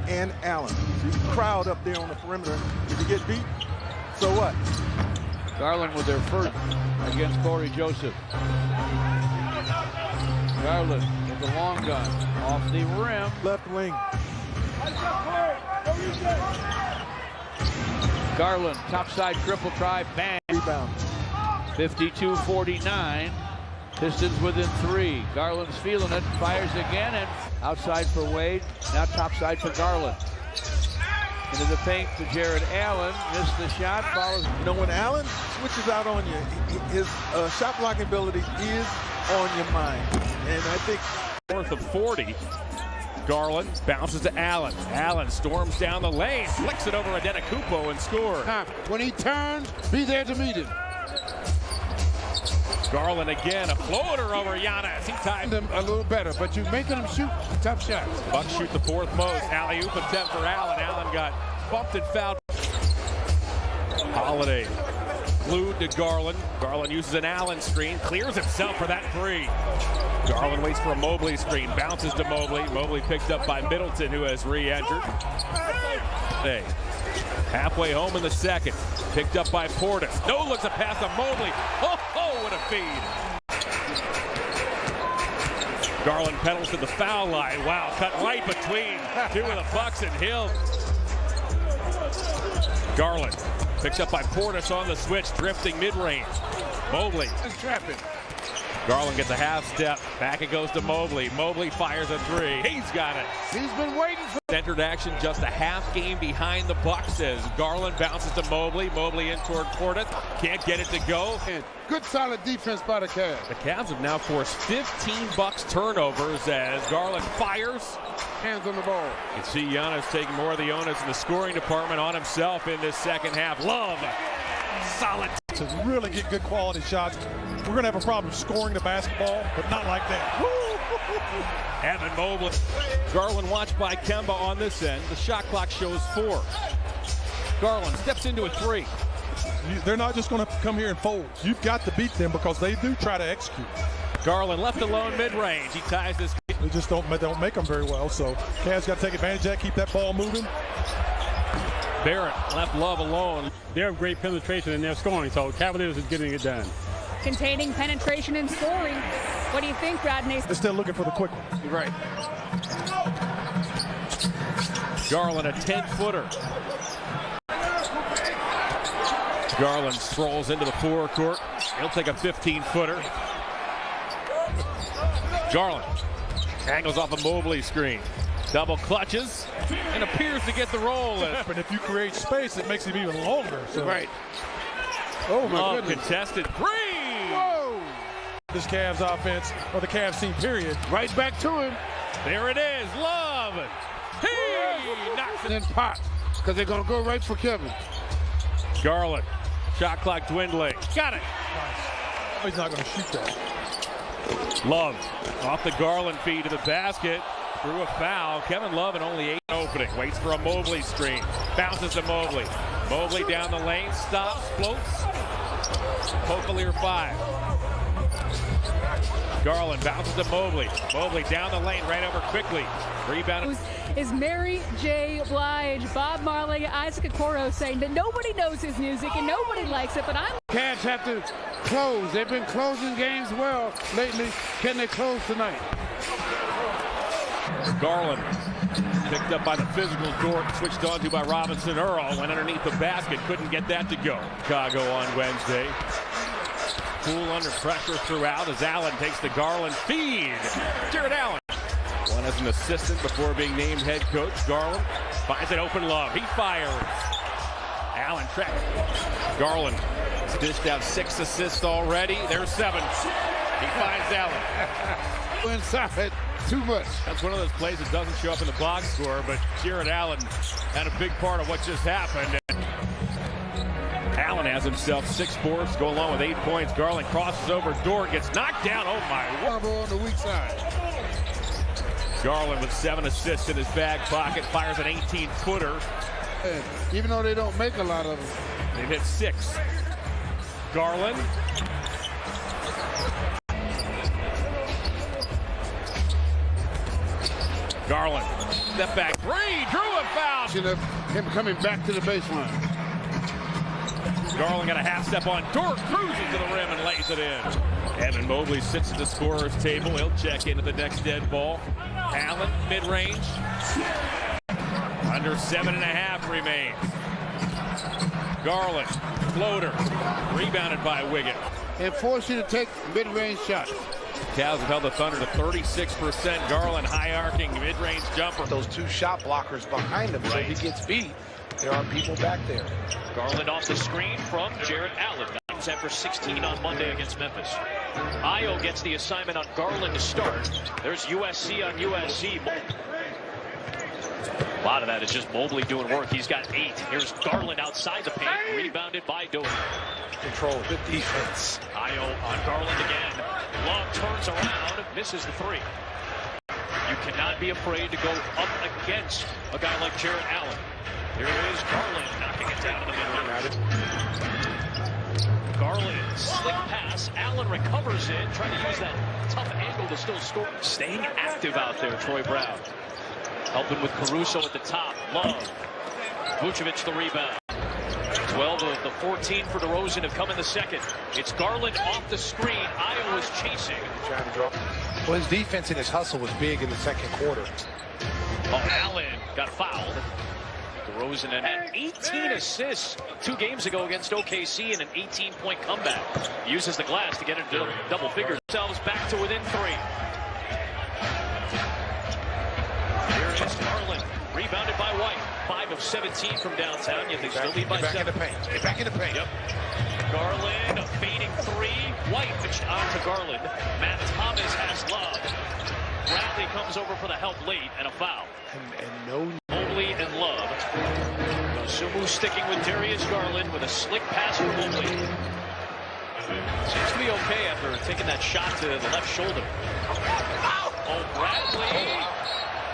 And Allen. See the crowd up there on the perimeter. If you get beat, so what? Garland with their first against Corey Joseph. Garland with the long gun off the rim. Left wing. Garland, topside triple try, bang. Rebound. 52-49. Pistons within 3. Garland's feeling it, fires again, and outside for Wade. Now topside for Garland. Into the paint to Jared Allen. Missed the shot. Follows. You know, when Allen switches out on you, his shot blocking ability is on your mind. And I think North of 40. Garland bounces to Allen. Allen storms down the lane, flicks it over Adetokounmpo and scores. When he turns, be there to meet him. Garland again, a floater over Giannis. He tied them a little better, but you're making them shoot tough shots. Bucks shoot the fourth most. Alley-oop attempt for Allen. Allen got bumped and fouled. Holiday glued to Garland. Garland uses an Allen screen, clears himself for that three. Garland waits for a Mobley screen, bounces to Mobley. Mobley picked up by Middleton, who has re-entered. Hey, halfway home in the second, picked up by Portis. No, looks a pass to Mobley. Oh, what a feed. Garland pedals to the foul line. Wow, cut right between two of the Bucks and Hill. Garland picked up by Portis on the switch, drifting mid-range. Mobley. Trapping. Garland gets a half step. Back it goes to Mobley. Mobley fires a three. He's got it. He's been waiting for entered action just a half game behind the Bucks as Garland bounces to Mobley. Mobley in toward Portis. Can't get it to go. And good solid defense by the Cavs. The Cavs have now forced 15 Bucks turnovers as Garland fires. Hands on the ball. You can see Giannis taking more of the onus in the scoring department on himself in this second half. Love. Solid. To really get good quality shots. We're going to have a problem scoring the basketball, but not like that. Evan Mobley. Garland watched by Kemba on this end. The shot clock shows 4. Garland steps into a three. They're not just going to come here and fold. You've got to beat them because they do try to execute. Garland left alone mid-range. He ties this. They just don't make them very well, so Cavs got to take advantage of that, keep that ball moving. Barrett left Love alone. They have great penetration in their scoring, so Cavaliers is getting it done. Containing penetration and scoring. What do you think, Rodney? They're still looking for the quick one. You're right. Garland, a 10-footer. Garland strolls into the forecourt. He'll take a 15-footer. Garland angles off a Mobley screen. Double clutches and appears to get the roll. And if you create space, it makes it even longer. So. Right. Oh, my goodness. Contested three. Whoa. This Cavs offense, or the Cavs team, period. Right back to him. There it is. Love. He knocks it in pot because they're going to go right for Kevin. Garland. Shot clock dwindling. Got it. Oh, he's not going to shoot that. Love off the Garland feed to the basket. Through a foul. Kevin Love in only 8 opening. Waits for a Mobley screen. Bounces to Mobley. Mobley down the lane. Stops. Floats. Pokalier 5. Garland bounces to Mobley. Mobley down the lane. Right over quickly. Rebound. Is Mary J. Blige, Bob Marley, Isaac Okoro saying that nobody knows his music and nobody likes it, but I'm... Cavs have to close. They've been closing games well lately. Can they close tonight? Garland picked up by the physical Dort, switched on to by Robinson Earl, went underneath the basket, couldn't get that to go. Chicago on Wednesday. Poole under pressure throughout as Allen takes the Garland feed. Jared Allen. One as an assistant before being named head coach. Garland finds an open Love. He fires. Allen trapped. Garland has dished out 6 assists already. There's 7. He finds Allen. Inside. Too much. That's one of those plays that doesn't show up in the box score, but Jared Allen had a big part of what just happened. Allen has himself 6 boards, go along with 8 points. Garland crosses over Dort, gets knocked down. Oh my word. On the weak side. Garland with 7 assists in his back pocket, fires an 18-footer. Even though they don't make a lot of them. They've hit 6. Garland. Garland, step back 3, drew a foul. Him coming back to the baseline. Garland got a half step on Dort, cruises to the rim and lays it in. Evan Mobley sits at the scorer's table. He'll check into the next dead ball. Allen, mid-range. Under 7.5 remains. Garland, floater, rebounded by Wiggins. And force you to take mid-range shots. Cavs have held the Thunder to 36%. Garland high-arcing mid-range jumper. Those 2 shot blockers behind him, so if he gets beat, there are people back there. Garland off the screen from Jared Allen. 9 for 16 on Monday against Memphis. Ayo gets the assignment on Garland to start. There's USC on USC. A lot of that is just Mobley doing work. He's got 8. Here's Garland outside the paint, rebounded by Doe. Control, good defense. Ayo on Garland again. Love turns around, misses the 3. You cannot be afraid to go up against a guy like Jarrett Allen. Here is Garland knocking it down in the mid-range. Garland, slick pass. Allen recovers it, trying to use that tough angle to still score. Staying active out there, Troy Brown. Helping with Caruso at the top. Love. Vucevic the rebound. 12 of the 14 for DeRozan have come in the second. It's Garland off the screen. Ayo is chasing. Trying to draw. Well, his defense and his hustle was big in the second quarter. Oh, Allen got fouled. DeRozan had 18 assists 2 games ago against OKC in an 18-point comeback. He uses the glass to get into double figures. Themselves back to within 3. Here is Garland, rebounded by White. 5 of 17 from downtown, yet they still lead by 7. Get back in the paint. Yep. Garland, a fading 3. White pitched out to Garland. Matt Thomas has Love. Bradley comes over for the help late and a foul. And no. Mobley and Love. Sumu sticking with Darius Garland with a slick pass for Mobley. Seems to be okay after taking that shot to the left shoulder. Oh, Bradley.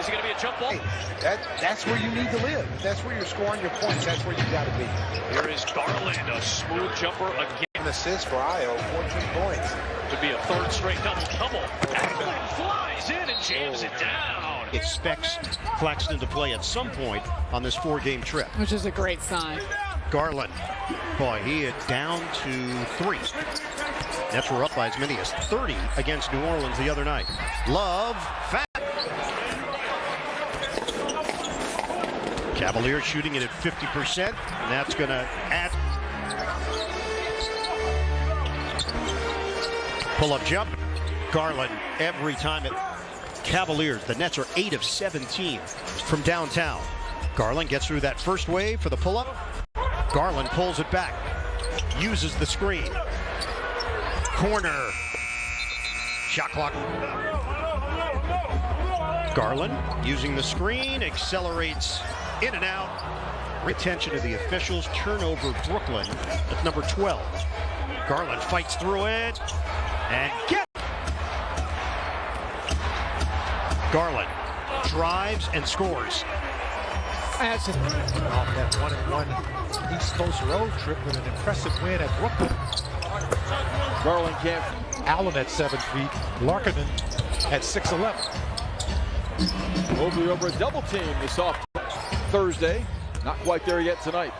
Is it going to be a jump ball? Hey, that's where you need to live. That's where you're scoring your points. That's where you got to be. Here is Garland, a smooth jumper again. An assist for Ayo, 14 points. Could be a 3rd straight double. Allen flies in and jams it down. Expects Claxton to play at some point on this 4-game trip. Which is a great sign. Garland, boy, he is down to 3. Nets were up by as many as 30 against New Orleans the other night. Love, fat. Cavaliers shooting it at 50%, and that's going to add. Pull-up jump. Garland every time at Cavaliers. The Nets are 8 of 17 from downtown. Garland gets through that first wave for the pull-up. Garland pulls it back. Uses the screen. Corner. Shot clock. Garland using the screen. Accelerates in and out. Retention of the officials. Turnover Brooklyn at number 12. Garland fights through it. And Garland drives and scores. Off that 1-1 East Coast road trip with an impressive win at Brooklyn. Garland can't. Allen at 7 feet. Larkinen at 6'11". Mobley over a double team this off Thursday. Not quite there yet tonight.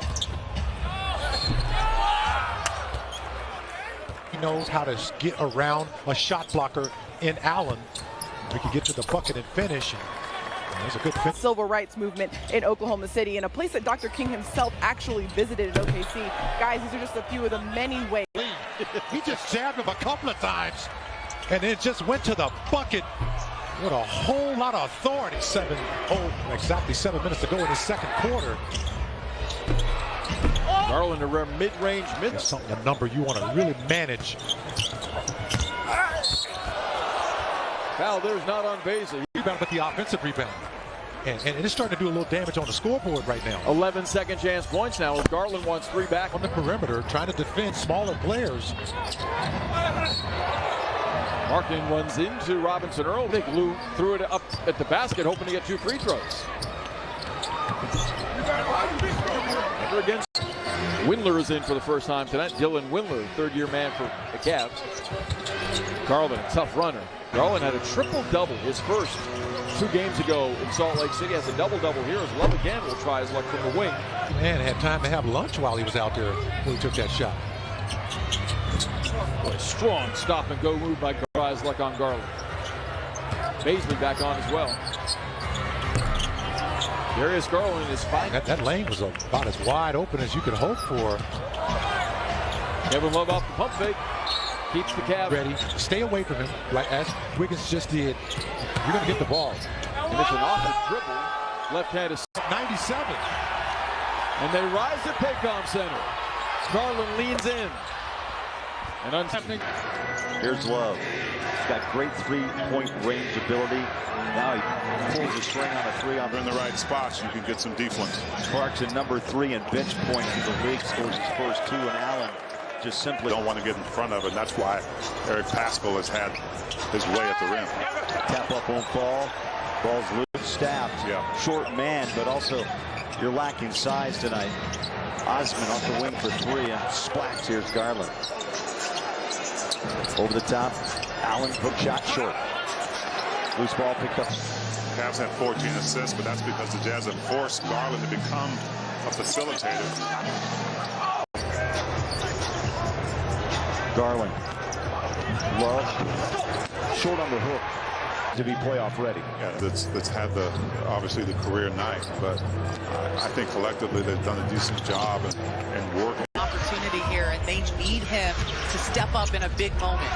He knows how to get around a shot blocker in Allen. We can get to the bucket and finish. That's a good fit. Civil rights movement in Oklahoma City, and a place that Dr. King himself actually visited in OKC. Guys, these are just a few of the many ways. He just jabbed him a couple of times, and it just went to the bucket with a whole lot of authority. Exactly 7 minutes to go in the second quarter. Garland around mid-range, That's a number you want to really manage. Foul there's not on Baisley. Rebound with the offensive rebound. And it's starting to do a little damage on the scoreboard right now. 11 second chance points now as Garland wants 3 back. On the perimeter, trying to defend smaller players. Markin runs into Robinson Earl. They threw it up at the basket, hoping to get 2 free throws. Over against Windler is in for the first time tonight. Dylan Windler, 3rd-year man for the Cavs. Garland, tough runner. Garland had a triple-double his first 2 games ago in Salt Lake City. Has a double-double here as Love again will try his luck from the wing. Man, had time to have lunch while he was out there when he took that shot. Boy, strong stop-and-go move by tries luck on Garland. Baisley back on as well. Darius Garland is fine. That lane was about as wide open as you could hope for. Kevin Love off the pump fake. Keeps the Cavs ready. Stay away from him, like as Wiggins just did. You're going to get the ball. And it's an offensive dribble. Left hand is 97. And they rise at Paycom Center. Garland leans in. And untapping. Here's Love. He's got great three-point range ability. Now he pulls the string on a three. In the right spots, you can get some defense. Clarkson, number 3 in bench points in the league, scores his first 2, and Allen just simply don't want to get in front of it. And that's why Eric Paschal has had his way at the rim. Tap up won't fall. Ball's loose, stabbed. Yeah. Short man, but also you're lacking size tonight. Osman off the wing for 3 and splats. Here's Garland. Over the top. Allen, hook shot short. Loose ball picked up. Cavs had 14 assists, but that's because the Jazz have forced Garland to become a facilitator. Garland. Love. Short on the hook to be playoff ready. Yeah, that's had obviously the career night, but I think collectively they've done a decent job and working. Opportunity here, and they need him to step up in a big moment.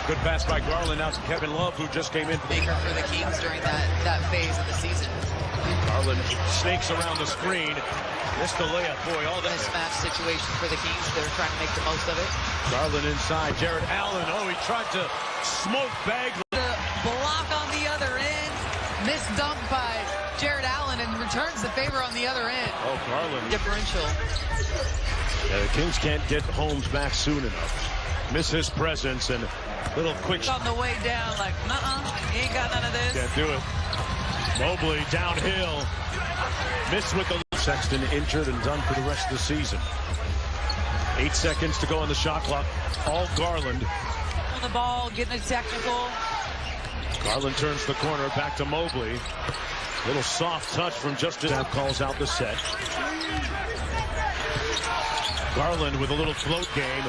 Good pass by Garland out to Kevin Love, who just came in. Maker for the Kings during that phase of the season. Garland snakes around the screen. Missed the layup. Boy, all that mismatch situation for the Kings. They're trying to make the most of it. Garland inside. Jared Allen. Oh, he tried to smoke Bagley. The block on the other end. Missed dunk by Jared Allen and returns the favor on the other end. Oh, Garland. Differential. Yeah, the Kings can't get Holmes back soon enough. Miss his presence and little quick. On the way down, like, he ain't got none of this. Can't do it. Mobley downhill. Missed with the Sexton injured and done for the rest of the season. 8 seconds to go on the shot clock. All Garland. On the ball, getting a technical. Garland turns the corner back to Mobley. Little soft touch from Justin. Calls out the set. Garland with a little float game.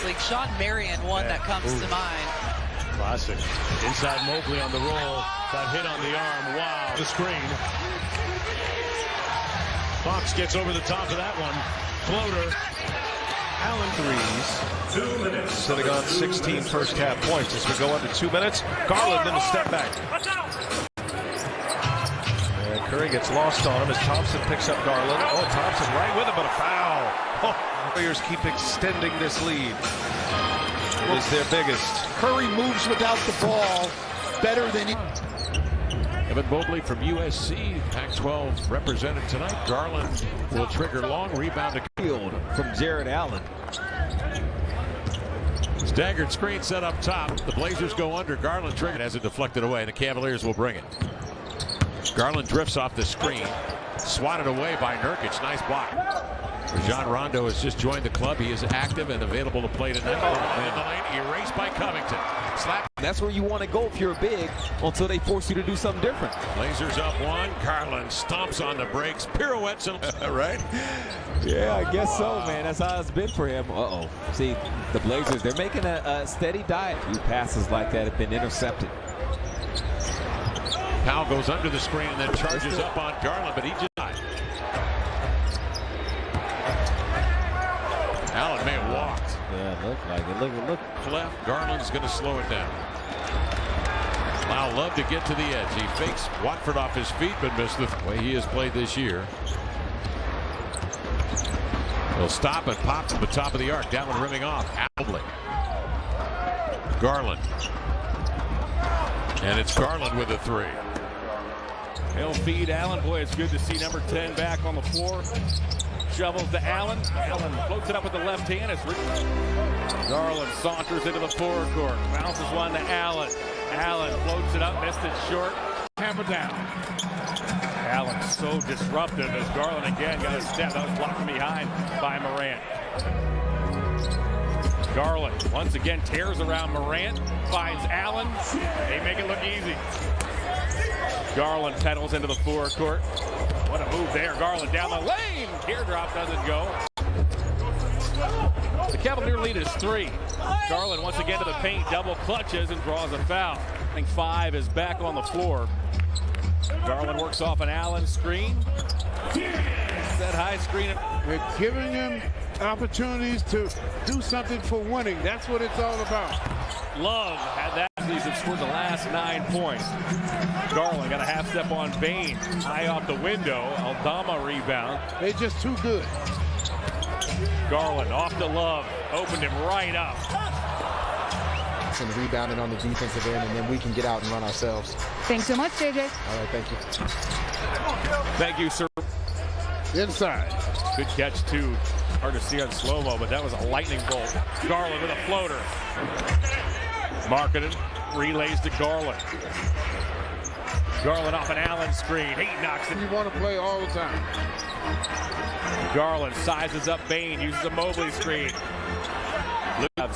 Like Sean Marion, one that comes to mind. Classic. Inside Mobley on the roll. Got hit on the arm. Wow. The screen. Fox gets over the top of that one. Floater. Allen threes. 2 minutes. Sitting on 16 first half points as we go under 2 minutes. Garland in a step back. And Curry gets lost on him as Thompson picks up Garland. Oh, Thompson right with him, but a foul. Oh, Warriors keep extending this lead. It is their biggest. Curry moves without the ball better than he. Evan Mobley from USC, Pac-12 represented tonight. Garland will trigger long rebound to field from Jared Allen. Staggered screen set up top. The Blazers go under. Garland triggered as it deflected away. The Cavaliers will bring it. Garland drifts off the screen. Swatted away by Nurkic. Nice block. Rajon Rondo has just joined the club. He is active and available to play tonight. In the lane, erased by Covington. Slap. That's where you want to go if you're big until they force you to do something different. Blazers up 1. Garland stomps on the brakes, pirouettes, and right? Yeah, I guess so, man. That's how it's been for him. Uh-oh. See, the Blazers, they're making a steady diet. Few passes like that have been intercepted. Powell goes under the screen and then charges up on Garland, but he just died. Allen may have walked. Yeah, looked like it. Look. Cleft. Garland's going to slow it down. Now Love to get to the edge. He fakes Watford off his feet, but missed the way he has played this year. He'll stop and pop to the top of the arc. Down and rimming off. Mobley. Garland. And it's Garland with a 3. He'll feed Allen. Boy, it's good to see number 10 back on the floor. Shovels to Allen. Allen floats it up with the left hand. It's Garland saunters into the forecourt. Bounces one to Allen. Allen floats it up, missed it short. Hammer down. Allen so disruptive as Garland again got a step. That was blocked from behind by Morant. Garland once again tears around Morant. Finds Allen. They make it look easy. Garland pedals into the forecourt. What a move there. Garland down the lane. Teardrop doesn't go. The Cavalier lead is 3. Garland once again to the paint, double clutches and draws a foul. I think 5 is back on the floor. Garland works off an Allen screen. That high screen. They're giving him opportunities to do something for winning. That's what it's all about. Love had that. He's scored the last 9 points. Garland got a half step on Bain. High off the window. Aldama rebound. They're just too good. Garland off to Love. Opened him right up. offense and rebounding on the defensive end, and then we can get out and run ourselves. Thanks so much, JJ. All right, thank you. Thank you, sir. Inside. Good catch, too. Hard to see on slow-mo, but that was a lightning bolt. Garland with a floater. Marketed, relays to Garland. Garland off an Allen screen. He knocks it. You want to play all the time. Garland sizes up Bain, uses a Mobley screen. I got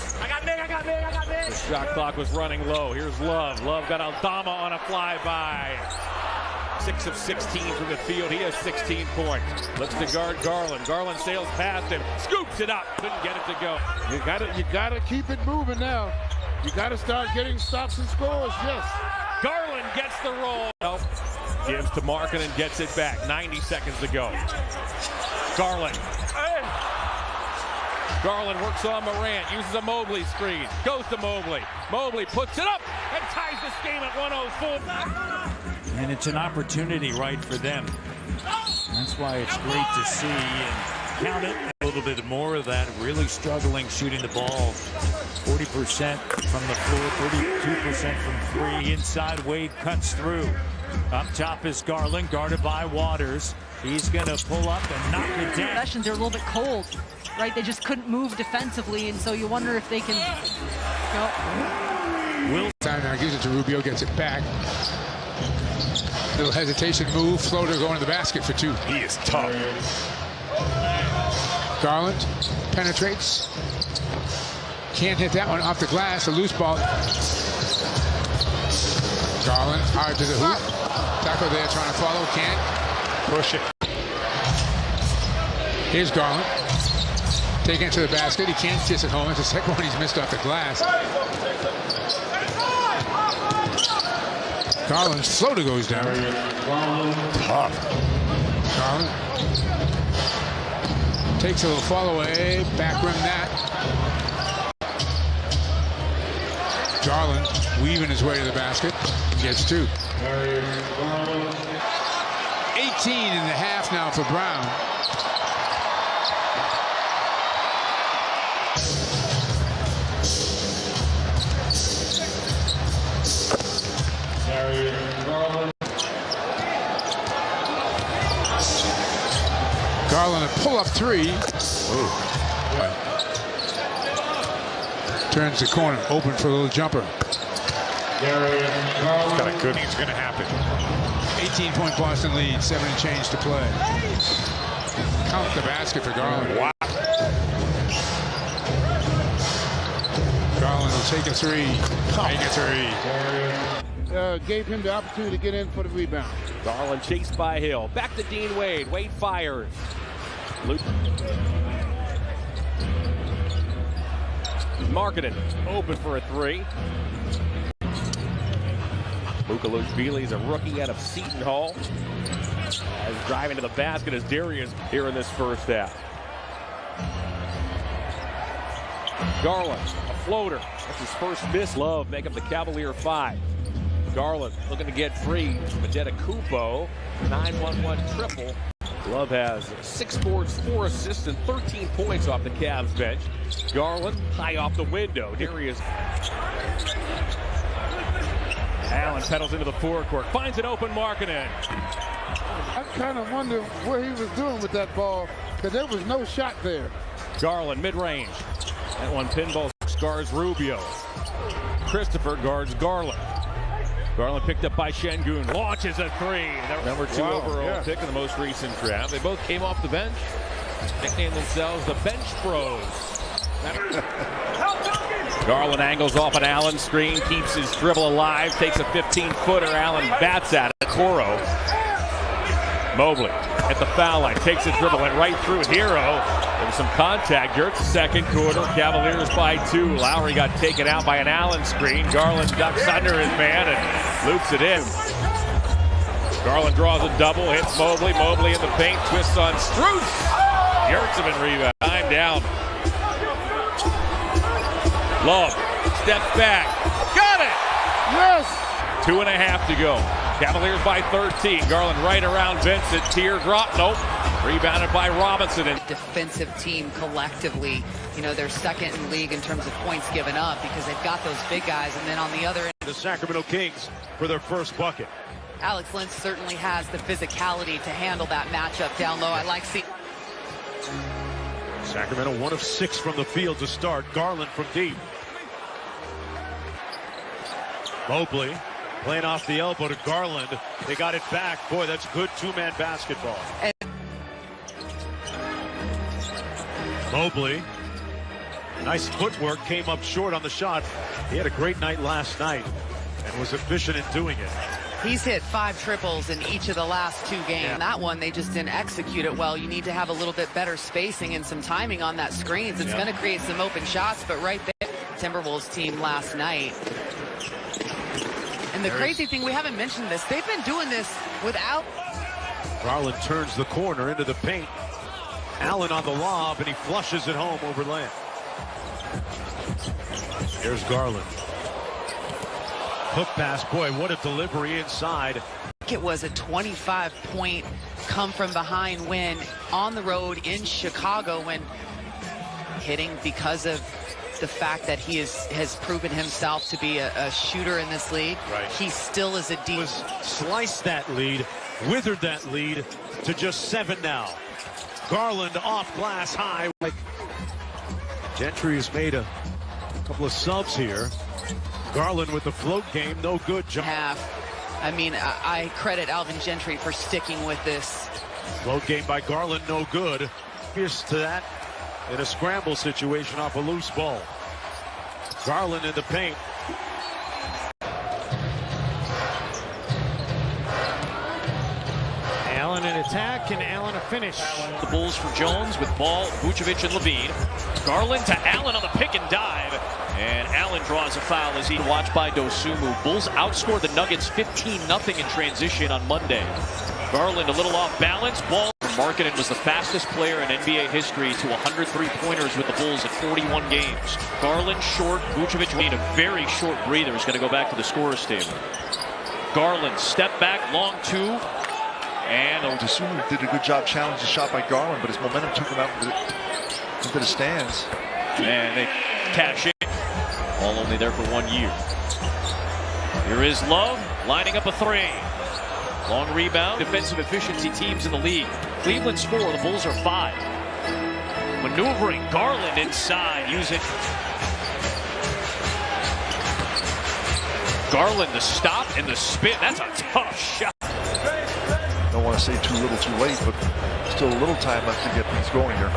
big. The shot clock was running low. Here's Love. Love got Aldama on a flyby. 6 of 16 from the field. He has 16 points. Looks to guard Garland. Garland sails past him, scoops it up, couldn't get it to go. You gotta keep it moving now. You gotta start getting stops and scores. Yes. Garland gets the roll. Gives to Markin and gets it back. 90 seconds to go. Garland. Garland works on Morant, uses a Mobley screen, goes to Mobley. Mobley puts it up and ties this game at 104. And it's an opportunity right for them. That's why it's great to see and count it. A little bit more of that, really struggling shooting the ball. 40% from the floor, 32% from 3. Inside, Wade cuts through. Up top is Garland, guarded by Waters. He's going to pull up and knock it down. Possessions are a little bit cold, right? They just couldn't move defensively, and so you wonder if they can go. Will time now gives it to Rubio, gets it back. Little hesitation move, floater going to the basket for 2. He is tough. Garland penetrates. Can't hit that one off the glass, a loose ball. Garland hard to the hoop. Taco there trying to follow, can't. Push it. Here's Garland. Taking it to the basket. He can't kiss it home. It's the second one he's missed off the glass. Garland's floater goes down. Tough. Garland takes a little fall away. Back rim that. Garland weaving his way to the basket. Gets 2. 18 and a half now for Brown. Garland a pull-up 3. Turns the corner, open for a little jumper. Got a good. It's going to happen. 18-point Boston lead, 7 and change to play. Count the basket for Garland. Wow. Garland will take a 3. Make a 3. Gave him the opportunity to get in for the rebound. Garland chased by Hill. Back to Dean Wade. Wade fires. Luke. Marketed. Open for a 3. Luka is a rookie out of Seton Hall. As driving to the basket as Darius here in this first half. Garland, a floater. That's his first miss. Love make up the Cavalier 5. Garland looking to get free. Medetta Kupo, 9-1-1 triple. Love has 6 boards, 4 assists, and 13 points off the Cavs bench. Garland high off the window. Darius. Allen pedals into the forecourt, finds an open Markkanen. I kind of wonder what he was doing with that ball, because there was no shot there. Garland mid-range. That one pinball scars Rubio. Christopher guards Garland. Garland picked up by Şengün, launches a 3. Number 2 overall pick in the most recent draft. They both came off the bench, nicknamed themselves the Bench Bros. Garland angles off an Allen screen, keeps his dribble alive, takes a 15-footer. Allen bats at it. Coro. Mobley at the foul line, takes his dribble, went right through Hero. There was some contact here. It's the second quarter. Cavaliers by 2. Lowry got taken out by an Allen screen. Garland ducks under his man and loops it in. Garland draws a double, hits Mobley. Mobley in the paint, twists on Strus. Yurtseven rebound. Time down. Love steps back. Got it! Yes! 2.5 to go. Cavaliers by 13. Garland right around Vincent. Teardrop. Nope. Rebounded by Robinson. Defensive team collectively, you know, they're second in the league in terms of points given up because they've got those big guys. And then on the other end, the Sacramento Kings for their first bucket. Alex Lynch certainly has the physicality to handle that matchup down low. I like seeing Sacramento 1 of 6 from the field to start. Garland from deep. Mobley playing off the elbow to Garland. They got it back. Boy, that's good two-man basketball. Mobley, nice footwork, came up short on the shot. He had a great night last night and was efficient in doing it. He's hit 5 triples in each of the last 2 games. Yeah. That one, they just didn't execute it well. You need to have a little bit better spacing and some timing on that screens. It's going to create some open shots, but right there, Timberwolves team last night. And the crazy thing, we haven't mentioned this, they've been doing this without. Garland turns the corner into the paint. Allen on the lob, and he flushes it home over Lamb. Here's Garland. Hook pass, boy, what a delivery inside. It was a 25-point come from behind win on the road in Chicago when hitting because of the fact that he has proven himself to be a shooter in this league. Right. He still is a deep. Sliced that lead, withered that lead to just 7 now. Garland off glass high. Gentry has made a couple of subs here. Garland with the float game, no good. I mean, I credit Alvin Gentry for sticking with this. Float game by Garland, no good. Here's to that in a scramble situation off a loose ball. Garland in the paint. Allen in attack and Allen a finish. The Bulls for Jones with Ball, Vucevic, and Levine. Garland to Allen on the pick and dive. And Allen draws a foul as he watched by Dosunmu. Bulls outscored the Nuggets 15-0 in transition on Monday. Garland a little off balance. Ball. Markkanen was the fastest player in NBA history to 103 pointers with the Bulls at 41 games. Garland short. Vucevic made a very short breather. He's going to go back to the scorer's table. Garland step back, long 2. And Dosunmu did a good job challenging the shot by Garland, but his momentum took him out into the stands. And they cash in. Ball only there for 1 year. Here is Love lining up a 3. Long rebound. Defensive efficiency teams in the league. Cleveland's 4. The Bulls are 5. Maneuvering. Garland inside. Use it. Garland the stop and the spin. That's a tough shot. Don't want to say too little too late, but still a little time left to get things going here.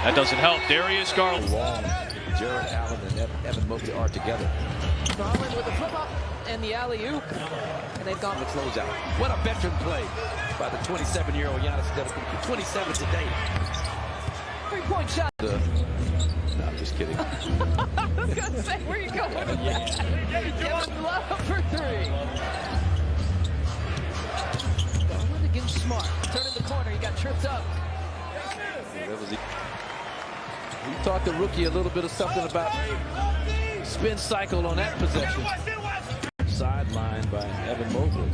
That doesn't help. Darius Garland. Jared Allen and Evan Mobley are together. Garland with a flip up and the alley-oop. And they've gone the closeout. What a veteran play by the 27-year-old Giannis Antetokounmpo. 27 today. 3-point shot. No, I'm just kidding. I was going to say, where are you going with that? Kevin Love for 3. Garland against Smart. Turning the corner. He got tripped up. We taught the rookie a little bit of something about spin cycle on that possession. Sidelined by Evan Mobley.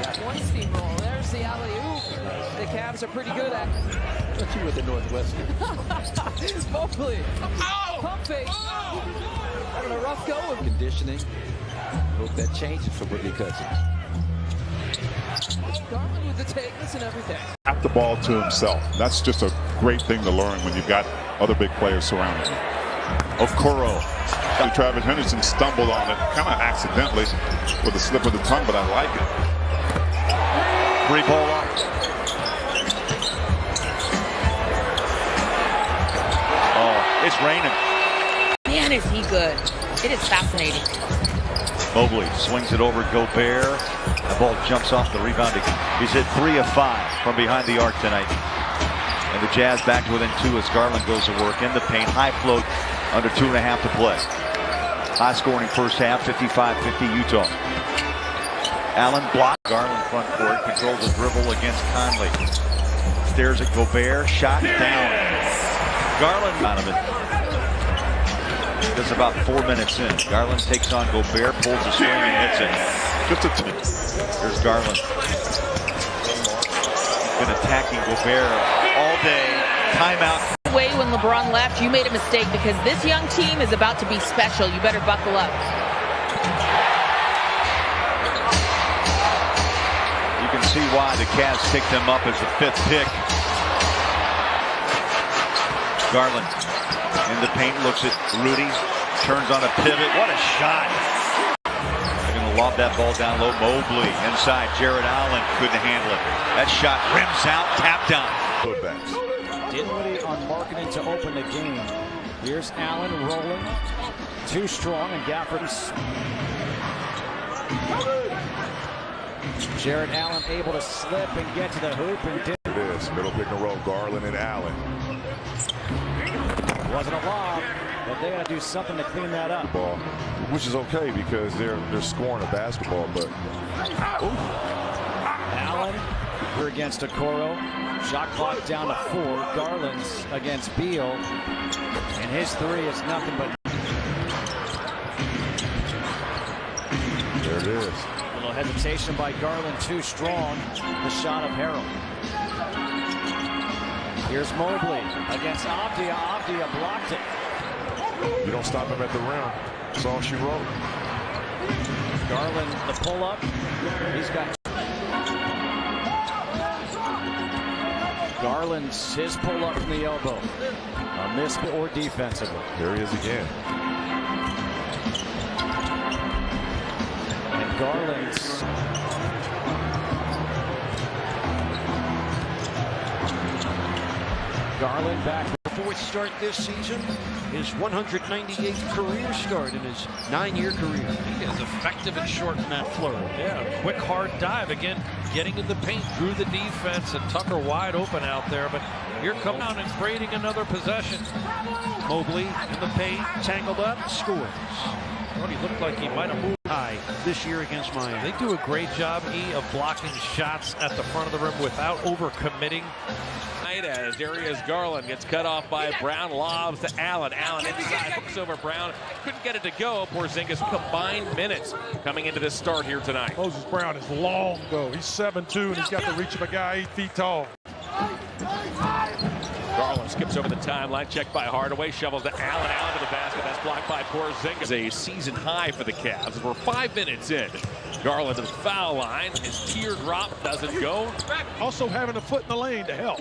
Got one steamroll. There's the alley-oop. The Cavs are pretty good at it. But you with the Northwestern. Mobley. Pump fake. Having a rough go. Conditioning. Hope that changes for Boogie Cousins. Garland with the takes and everything. Tap the ball to himself. That's just a great thing to learn when you've got other big players surrounding you. Okoro. Travis Henderson stumbled on it, kind of accidentally, with a slip of the tongue, but I like it. 3-ball up. Oh, it's raining. Man, is he good. It is fascinating. Mobley swings it over Gobert. The ball jumps off the rebound. He's hit 3 of 5 from behind the arc tonight. And the Jazz back to within 2 as Garland goes to work in the paint. High float under 2.5 to play. High scoring first half, 55-50 Utah. Allen blocked. Garland front court, controls the dribble against Conley. Stares at Gobert, shot down. Garland out of it. That's about 4 minutes in. Garland takes on Gobert, pulls the swing and hits it. Here's Garland. Been attacking Gobert all day. Timeout. Way when LeBron left, you made a mistake because this young team is about to be special. You better buckle up. You can see why the Cavs picked him up as the 5th pick. Garland in the paint, looks at Rudy, turns on a pivot. What a shot. They're going to lob that ball down low. Mobley inside. Jared Allen couldn't handle it. That shot rims out, tapped down. Dinwiddie on marketing to open the game. Here's Allen rolling. Too strong, and Gafford's. Jared Allen able to slip and get to the hoop. And it is middle pick and roll. Garland and Allen. Wasn't a lob, but they got to do something to clean that up. Ball, which is okay because they're scoring a basketball, but Allen here against Okoro. Shot clock down to 4. Garland's against Beal, and his 3 is nothing but. There it is. A little hesitation by Garland, too strong. The shot of Harrell. Here's Mobley against Avdia. Avdia blocked it. You don't stop him at the rim. That's all she wrote. Garland, the pull-up. He's got. Garland's his pull-up from the elbow. A miss or defensively. There he is again. And Garland's. Garland back. Fourth start this season, his 198th career start in his 9-year career. He is effective at short in that flurry. Yeah, quick hard dive again, getting in the paint, drew the defense, and Tucker wide open out there. But here come out and creating another possession. Mobley in the paint, tangled up, scores. Well, he looked like he might have moved high this year against Miami. They do a great job, of blocking shots at the front of the rim without overcommitting. As Darius Garland gets cut off by Brown, lobs to Allen. Allen inside, hooks over Brown. Couldn't get it to go. Porzingis combined minutes coming into this start here tonight. Moses Brown is long, though. He's 7'2", and he's got the reach of a guy 8 feet tall. Garland skips over the timeline, checked by Hardaway, shovels to Allen. Allen to the basket. That's blocked by Porzingis. A season high for the Cavs. We're 5 minutes in. Garland to the foul line. His teardrop doesn't go. Also having a foot in the lane to help.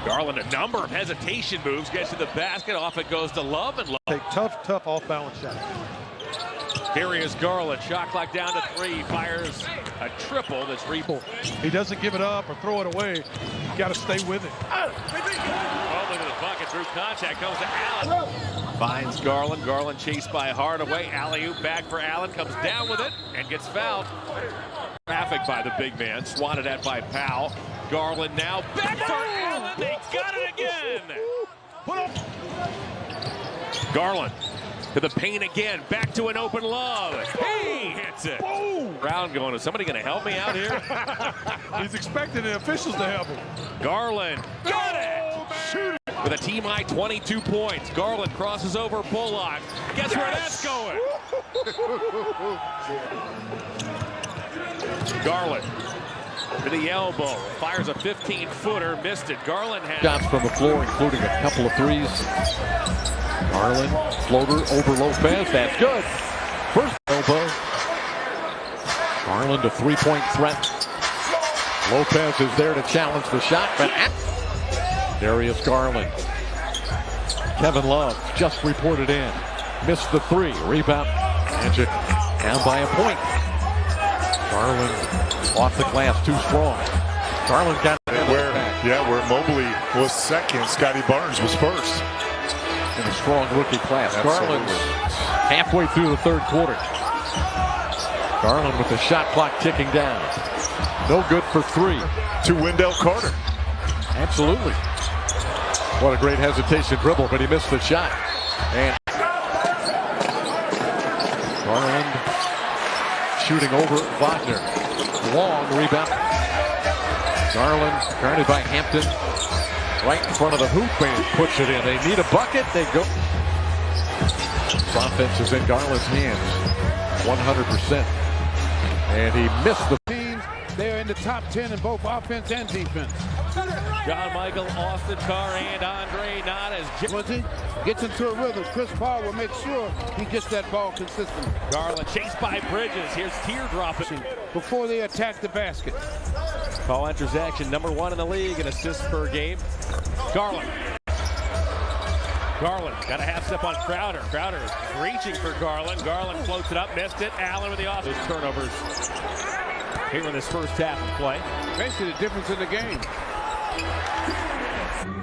Garland, a number of hesitation moves, gets to the basket. Off it goes to Love, and Love. Take tough off-balance shot. Darius Garland, shot clock down to 3, fires a triple that's rebounded. He doesn't give it up or throw it away. You got to stay with it. Oh, look at the bucket, through contact, goes to Allen. Finds Garland, Garland chased by Hardaway. Alley-oop back for Allen, comes down with it and gets fouled. Traffic by the big man, swatted at by Powell. Garland now back for Allen. They got it again. Garland to the paint again. Back to an open Love. He hits it. Brown going, is somebody going to help me out here? He's expecting the officials to help him. Garland got it. Shoot it. With a team-high 22 points. Garland crosses over Bullock. Guess where that's going? Garland to the elbow, fires a 15-footer, missed it. Garland had shots from the floor, including a couple of threes. Garland, floater over Lopez, that's good. First elbow. Garland, a three-point threat. Lopez is there to challenge the shot, but Darius Garland. Kevin Love just reported in. Missed the 3, rebound. Magic down by a point. Garland off the glass, too strong. Garland got where Mobley was second, Scotty Barnes was first. In a strong rookie class. Absolutely. Garland's halfway through the third quarter. Garland with the shot clock ticking down. No good for 3. To Wendell Carter. Absolutely. What a great hesitation dribble, but he missed the shot. And Garland shooting over Wagner. Long rebound. Garland guarded by Hampton. Right in front of the hoop and puts it in. They need a bucket. They go. This offense is in Garland's hands. 100%. And he missed the team. They're in the top 10 in both offense and defense. John Michael, Austin Carr, and Andre not as Once he gets into a rhythm, Chris Paul will make sure he gets that ball consistently. Garland chased by Bridges. Here's teardrop before they attack the basket. Paul enters action, #1 in the league in assists per game. Garland got a half step on Crowder. Crowder reaching for Garland. Garland floats it up, missed it. Allen with the offense. Turnovers here in this first half of play. Basically the difference in the game.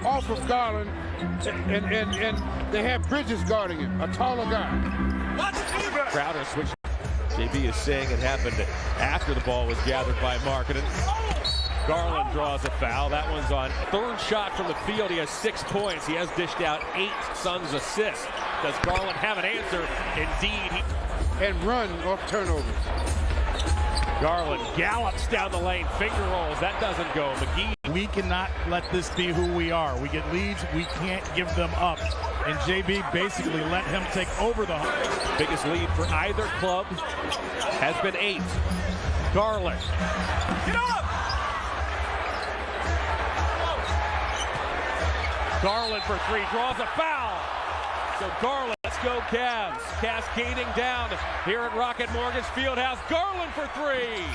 Off of Garland, and they have Bridges guarding him, a taller guy. Crowder switched. JB is saying it happened after the ball was gathered by Markkanen. Garland draws a foul. That one's on. Third shot from the field. He has 6 points. He has dished out 8 Suns assists. Does Garland have an answer? Indeed. And run off turnovers. Garland gallops down the lane, finger rolls. That doesn't go. McGee. We cannot let this be who we are. We get leads, we can't give them up. And JB basically let him take over the biggest lead for either club has been 8. Garland. Get up! Garland for 3, draws a foul. So Garland, let's go Cavs. Cascading down here at Rocket Mortgage Fieldhouse. Garland for 3.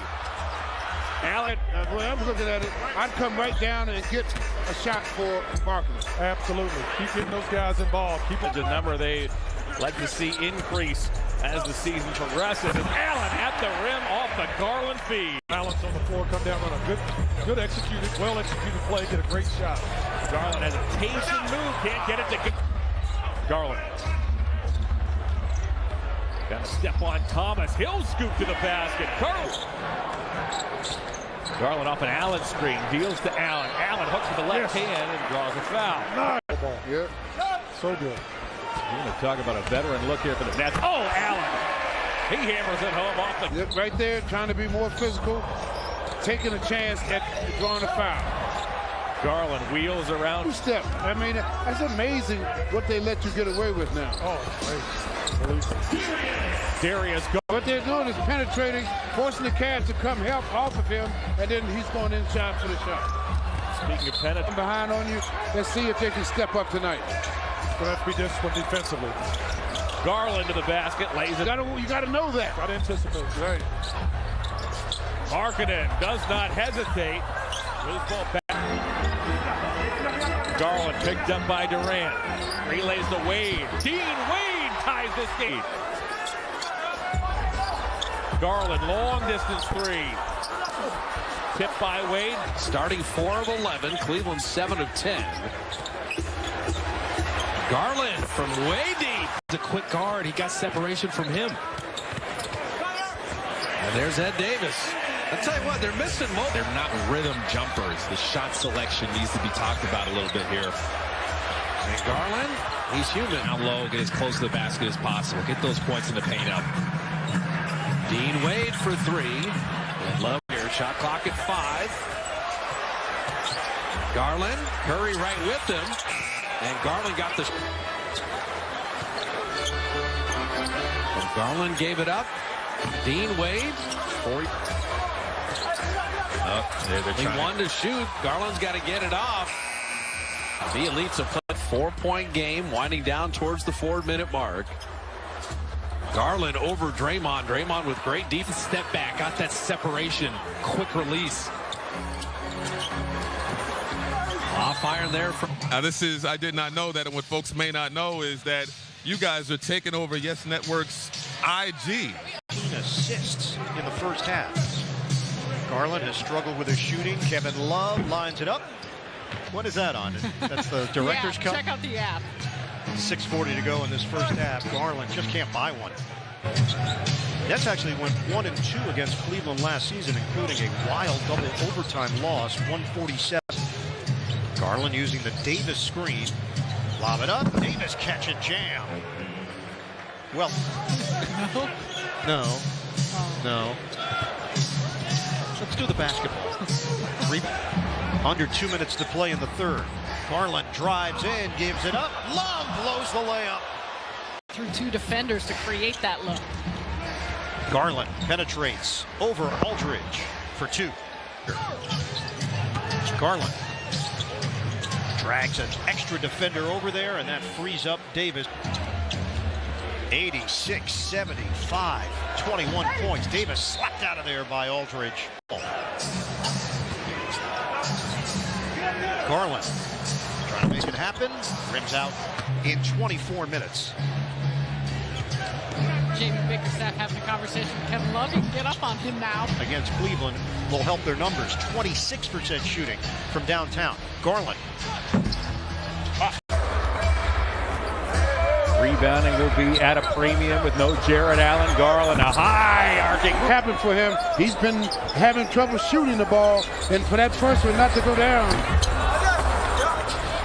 Allen, the way I'm looking at it, I'd come right down and get a shot for Markkanen. Absolutely. Keep getting those guys involved. Keep it. The number they like to see increase as the season progresses. And Allen at the rim off the Garland feed. Balance on the floor, come down on a good executed, well executed play, get a great shot. Garland has a pacing move, can't get it to get. Garland. Got to step on Thomas. He'll scoop to the basket. Garland off an Allen screen, deals to Allen. Allen hooks with the left hand and draws a foul. Yeah, so good. You're going to talk about a veteran look here for the Nets. Oh, Allen! He hammers it home off the... Right there, trying to be more physical, taking a chance at drawing a foul. Garland wheels around. 2-step. I mean, that's amazing what they let you get away with now. Oh, amazing. Darius Garland. What they're doing is penetrating, forcing the Cavs to come help off of him, and then he's going inside for the shot. Speaking of penetrating. Behind on you, let's see if they can step up tonight. Going to have to be disciplined defensively. Garland to the basket, lays it. You got to know that. Got to anticipate. Right. Markkanen does not hesitate. Loose ball back. Garland picked up by Durant. Relays to Wade. Dean Wade ties this game. Garland, long distance 3. Tipped by Wade. Starting 4 of 11. Cleveland 7 of 10. Garland from way deep. The quick guard. He got separation from him. And there's Ed Davis. I'll tell you what, they're missing most. They're not rhythm jumpers. The shot selection needs to be talked about a little bit here. And Garland, he's human. Down low, get as close to the basket as possible. Get those points in the paint up. Dean Wade for 3. And Love here. Shot clock at 5. Garland, Curry right with him. And Garland got the... And Garland gave it up. Dean Wade. He wanted to shoot. Garland's got to get it off. The Elites have played a 4-point game, winding down towards the 4-minute mark. Garland over Draymond. Draymond with great defense. Step back, got that separation. Quick release. Off iron there. Now this is, I did not know that, and what folks may not know is that you guys are taking over Yes Network's IG. Assists in the first half. Garland has struggled with his shooting. Kevin Love lines it up. What is that on? That's the director's cut? Check out the app. 6:40 to go in this first half. Garland just can't buy one. Nets actually went 1-2 against Cleveland last season, including a wild double overtime loss, 147. Garland using the Davis screen. Lob it up. Davis catch and jam. Well, no. Let's do the basketball. Under 2 minutes to play in the third. Garland drives in, gives it up. Love blows the layup. Through 2 defenders to create that look. Garland penetrates over Aldridge for 2. Garland drags an extra defender over there, and that frees up Davis. 86-75, 21 points. Davis slapped out of there by Aldridge. Garland trying to make it happen. Rims out in 24 minutes. Jamie Bickerstaff having a conversation with Kevin Love. You can get up on him now. Against Cleveland will help their numbers. 26% shooting from downtown. Garland. Rebounding will be at a premium with no Jared Allen. Garland, a high arcing. Happened for him. He's been having trouble shooting the ball, and for that first one not to go down.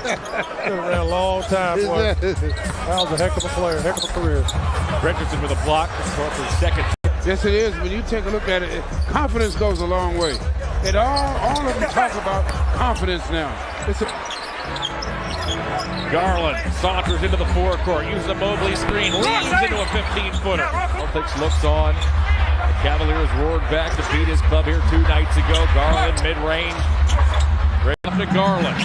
Ran a long time. That was a heck of a player, heck of a career. Richardson with a block for his second. Yes, it is. When you take a look at it, confidence goes a long way. And all of them talk about confidence now. Garland saunters into the forecourt, uses a Mobley screen, leans into a 15-footer. Celtics looks on. The Cavaliers roared back to beat his club here 2 nights ago. Garland mid-range. Right up to Garland.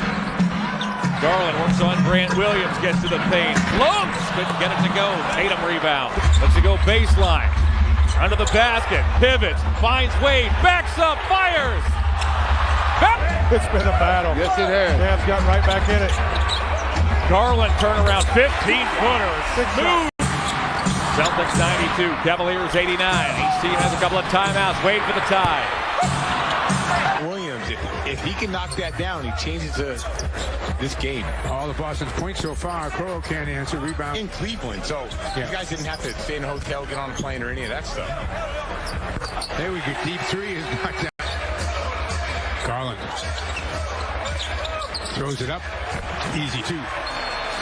Garland works on Grant Williams, gets to the paint. Floats! Couldn't get it to go. Tatum rebound. Lets it go baseline. Under the basket. Pivots. Finds Wade. Backs up. Fires! It's been a battle. Yes, it has. Cavs got right back in it. Garland turnaround 15-footer. Smooth. Celtics 92. Cavaliers 89. Each team has a couple of timeouts. Wade for the tie. Williams, if he can knock that down, he changes this game. All of Boston's points so far. Crow can't answer. Rebound. In Cleveland, so you guys didn't have to stay in a hotel, get on a plane, or any of that stuff. There we go. Deep three is knocked down. Garland throws it up. Easy two.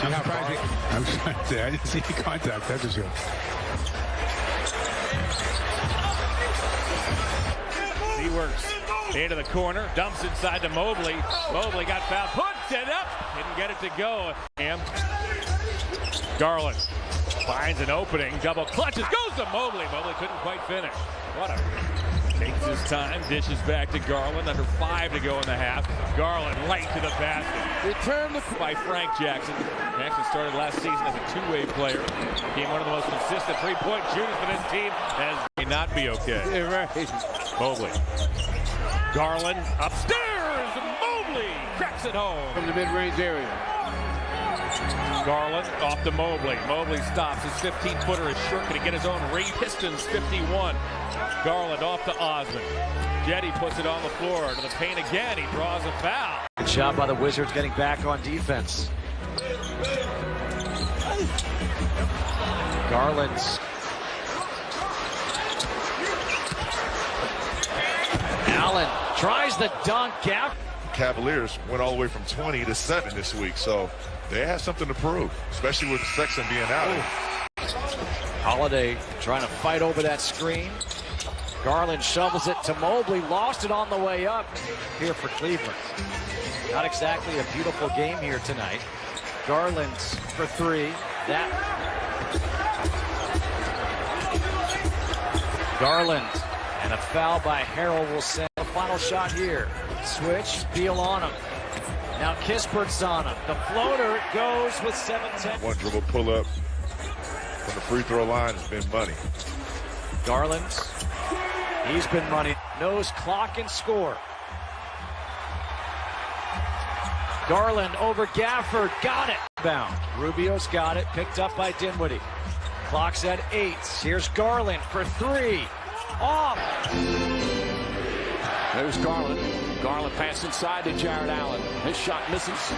I'm surprised. I didn't see any contact. That's for sure. He works into the corner, dumps inside to Mobley. Mobley got fouled, puts it up, didn't get it to go. Garland finds an opening, double clutches, goes to Mobley. Mobley couldn't quite finish. Takes his time, dishes back to Garland, under 5 to go in the half. Garland right to the basket. Return by Frank Jackson. Jackson started last season as a two-way player. Became one of the most consistent three-point shooters for this team. May not be okay. Yeah, right. Mobley. Garland upstairs. Mobley cracks it home. From the mid-range area. Garland off to Mobley. Mobley stops. His 15-footer is short. Going to get his own ring. Pistons 51. Garland off to Osmond. Jetty puts it on the floor. To the paint again. He draws a foul. Good job by the Wizards getting back on defense. Garland's. Allen tries the dunk gap. Cavaliers went all the way from 20 to 7 this week, so they have something to prove, especially with Sexton being out. Holiday trying to fight over that screen. Garland shovels it to Mobley, lost it on the way up here for Cleveland. Not exactly a beautiful game here tonight. Garland's for 3. Garland and a foul by Harrell will send the final shot here. Switch, Beal on him. Now Kispert's on him. The floater goes with 7-10. One dribble pull up from the free throw line has been money. Garland's. He's been money. Knows clock and score. Garland over Gafford. Got it. Bound. Rubio's got it. Picked up by Dinwiddie. Clock's at 8. Here's Garland for 3. Off. There's Garland. Garland pass inside to Jared Allen. His shot misses.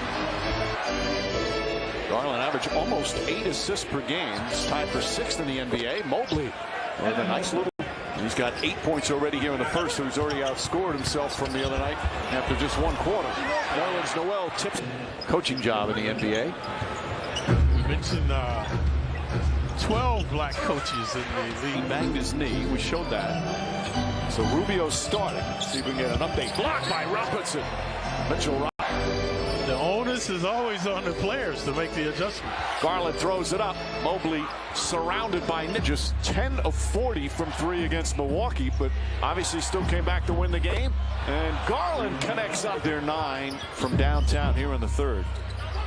Garland averaged almost 8 assists per game. He's tied for 6th in the NBA. Mobley with a nice little. He's got 8 points already here in the first, so he's already outscored himself from the other night after just 1 quarter. Nerlens Noel tips coaching job in the NBA. We mentioned 12 black coaches in the league. Banged his knee. We showed that. So Rubio starting. See if we can get an update. Blocked by Robinson. Mitchell. The onus onus is always on the players to make the adjustment. Garland throws it up. Mobley surrounded by just 10 of 40 from 3 against Milwaukee, but obviously still came back to win the game. And Garland connects up their 9 from downtown here in the third.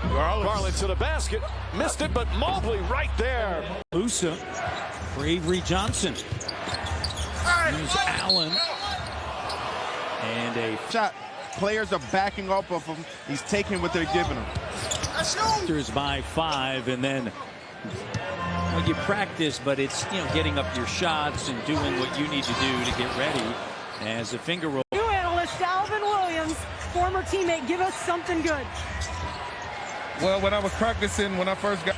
Garland to the basket, missed it, but Mobley right there. Usa for Avery Johnson. Here's Allen. And a shot. Players are backing up of him. He's taking what they're giving him. By 5, and then well, you practice, but it's getting up your shots and doing what you need to do to get ready as a finger roll. New analyst Alvin Williams, former teammate, give us something good. Well, when I was practicing, when I first got.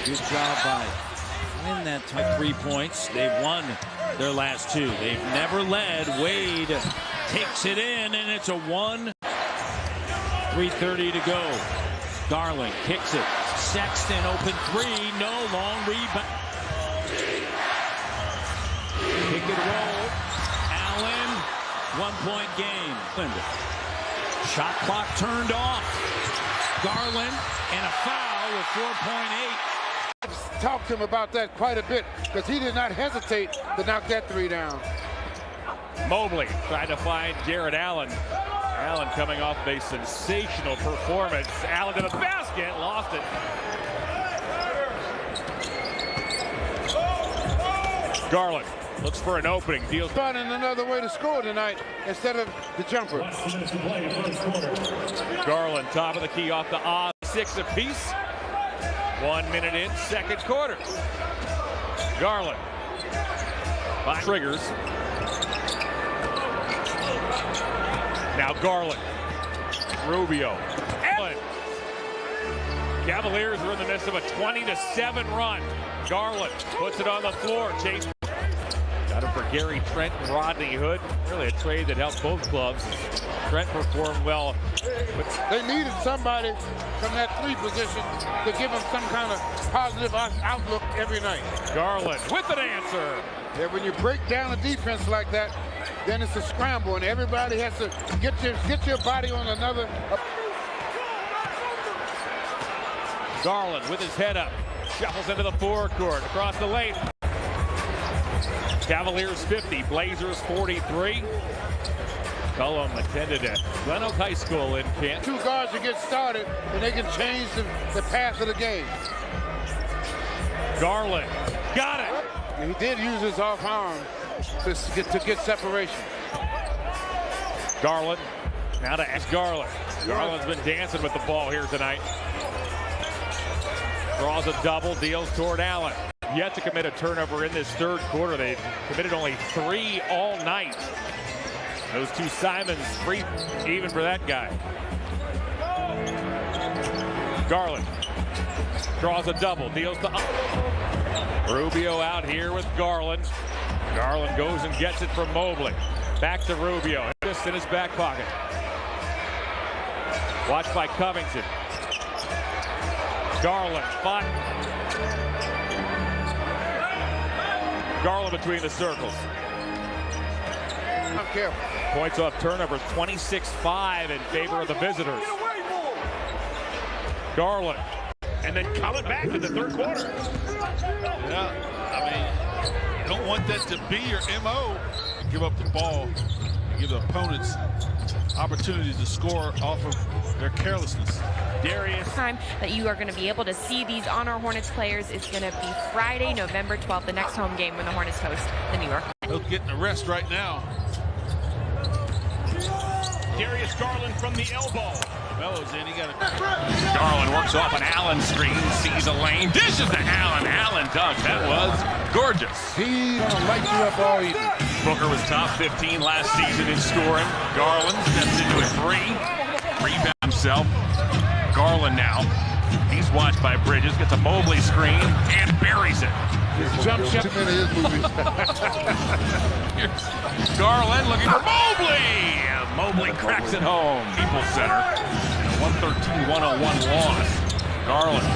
Good job by in that 3 points. They've won their last 2. They've never led. Wade takes it in, and it's a 1. 3:30 to go. Garland kicks it. Sexton open 3. No, long rebound. Pick and roll. Allen. 1-point game. Shot clock turned off. Garland and a foul with 4.8. Talked to him about that quite a bit because he did not hesitate to knock that 3 down. Mobley trying to find Jared Allen. Allen coming off a sensational performance. Allen to the basket, lost it. Garland looks for an opening. Deals. Finding another way to score tonight instead of the jumper. Garland top of the key off the 6 apiece. 1 minute in, second quarter. Garland by triggers. Now Garland. Rubio. Allen. Cavaliers are in the midst of a 20-7 run. Garland puts it on the floor. Chase. Got it for Gary Trent and Rodney Hood. Really a trade that helped both clubs. Trent performed well. But they needed somebody from that 3 position to give them some kind of positive outlook every night. Garland with an answer. Yeah, when you break down a defense like that, then it's a scramble, and everybody has to get your body on another. Garland with his head up. Shuffles into the forecourt, across the lane. Cavaliers 50, Blazers 43. Cullum attended at Glen Oak High School in Kent. 2 guards to get started, and they can change the path of the game. Garland got it. He did use his off arm to get separation. Garland now to ask Garland. Garland's been dancing with the ball here tonight. Draws a double, deals toward Allen. Yet to commit a turnover in this third quarter. They've committed only 3 all night. Those 2 Simons, 3 even for that guy. Garland draws a double, deals to Rubio out here with Garland. Garland goes and gets it from Mobley. Back to Rubio, just in his back pocket. Watched by Covington. Garland, Garland between the circles. I'm careful. Points off turnovers, 26-5 in favor of the visitors. Garland. And then coming back in the third quarter. Yeah, I mean, you don't want that to be your MO. Give up the ball and give the opponents opportunities to score off of their carelessness. Darius. Time that you are going to be able to see these Honor Hornets players is going to be Friday, November 12th, the next home game when the Hornets host the New York. They're getting a rest right now. Darius Garland from the elbow. Mellows in, he got a... Garland works off an Allen screen, sees a lane, dishes to Allen. Allen dunks. That was gorgeous. He's gonna light you up all evening. Booker was top 15 last season in scoring. Garland steps into a 3. Rebound himself. Garland now. He's watched by Bridges, gets a Mobley screen, and buries it. His jump shot. Too many of his movies. Garland looking for Mobley. Mobley cracks it home. People's Center. 113-101 loss. Garland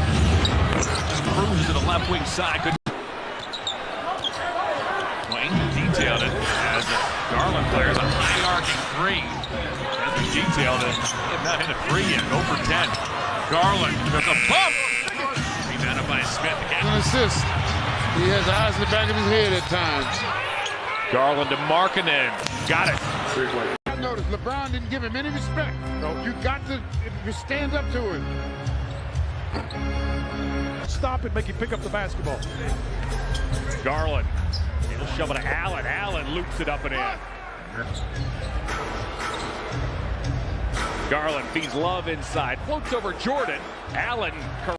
just cruises to the left wing side. Wayne detailed it as a Garland fires a high arcing three. Has the detail that he had not hit a three yet. 0 for 10. Garland took a bump. Rebounded by Smith. An assist. He has eyes in the back of his head at times. Garland to Markkanen. Got it. I noticed LeBron didn't give him any respect. So you got to stand up to him. Stop it, make you pick up the basketball. Garland. He'll shove it to Allen. Allen loops it up and in. Garland feeds Love inside. Floats over Jordan. Allen,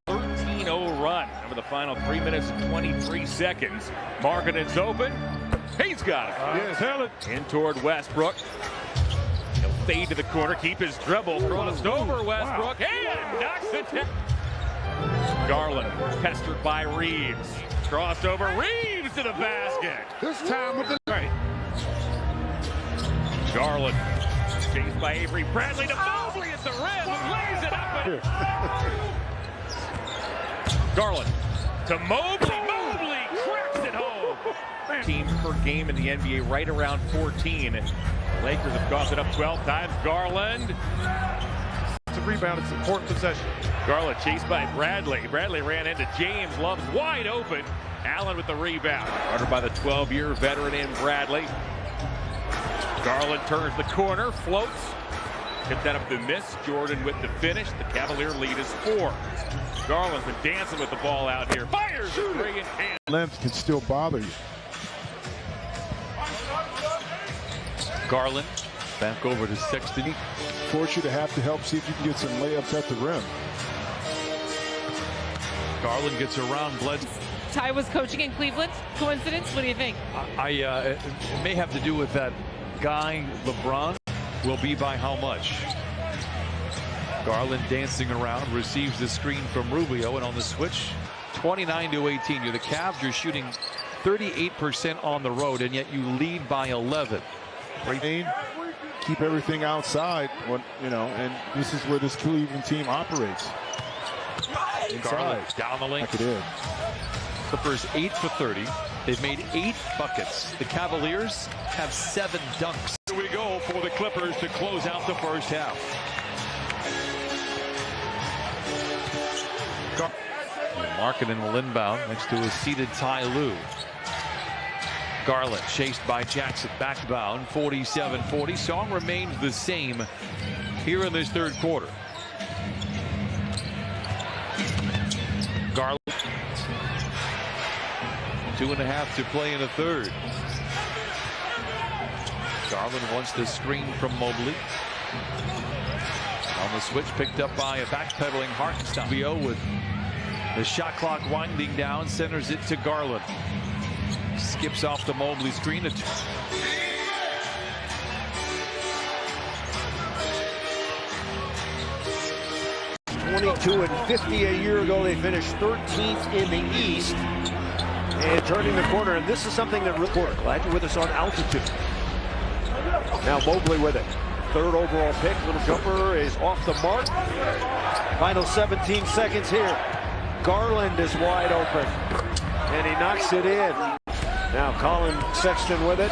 13-0 run. Over the final 3 minutes and 23 seconds. Markkanen's open. He's got it. Yes, Helen. In toward Westbrook. He'll fade to the corner, keep his dribble. Crossed over Westbrook. And knocks it down. Garland pestered by Reeves. Crossed over Reeves to the basket. This time with the right. Garland chased by Avery Bradley to Mobley at the rim. Lays it up. Garland to Mobley. Mobley cracks it home. Teams per game in the NBA right around 14. The Lakers have gone it up 12 times. Garland. It's a rebound. It's an important possession. Garland chased by Bradley. Bradley ran into James. Love's wide open. Allen with the rebound. Guarded by the 12-year veteran in Bradley. Garland turns the corner, floats. Hit that up the miss. Jordan with the finish. The Cavalier lead is 4. Garland's been dancing with the ball out here. Fires a three and can. Length can still bother you. Garland back over to Sexton. Force you to have to help see if you can get some layups at the rim. Garland gets around Bledsoe. Ty was coaching in Cleveland. Coincidence? What do you think? It may have to do with that guy, LeBron. Will be by how much? Garland dancing around, receives the screen from Rubio, and on the switch, 29-18. You're the Cavs. You're shooting 38% on the road, and yet you lead by 11. Keep everything outside, and this is where this Cleveland team operates. Garland down the lane. Like it is. Clippers 8 for 30. They've made 8 buckets. The Cavaliers have 7 dunks. Here we go for the Clippers to close out the first half. Markkanen will inbound next to a seated Ty Lue. Garland chased by Jackson, backbound, 47-40. Song remains the same here in this third quarter. Garland, 2.5 to play in the third. Garland wants the screen from Mobley. On the switch, picked up by a backpedaling Hartenstein. Rubio with the shot clock winding down, centers it to Garland. Skips off the Mobley screen. 22-50 a year ago. They finished 13th in the East. And turning the corner, and this is something that really worked. Glad you're with us on altitude. Now Mobley with it. 3rd overall pick. Little jumper is off the mark. Final 17 seconds here. Garland is wide open. And he knocks it in. Now Colin Sexton with it.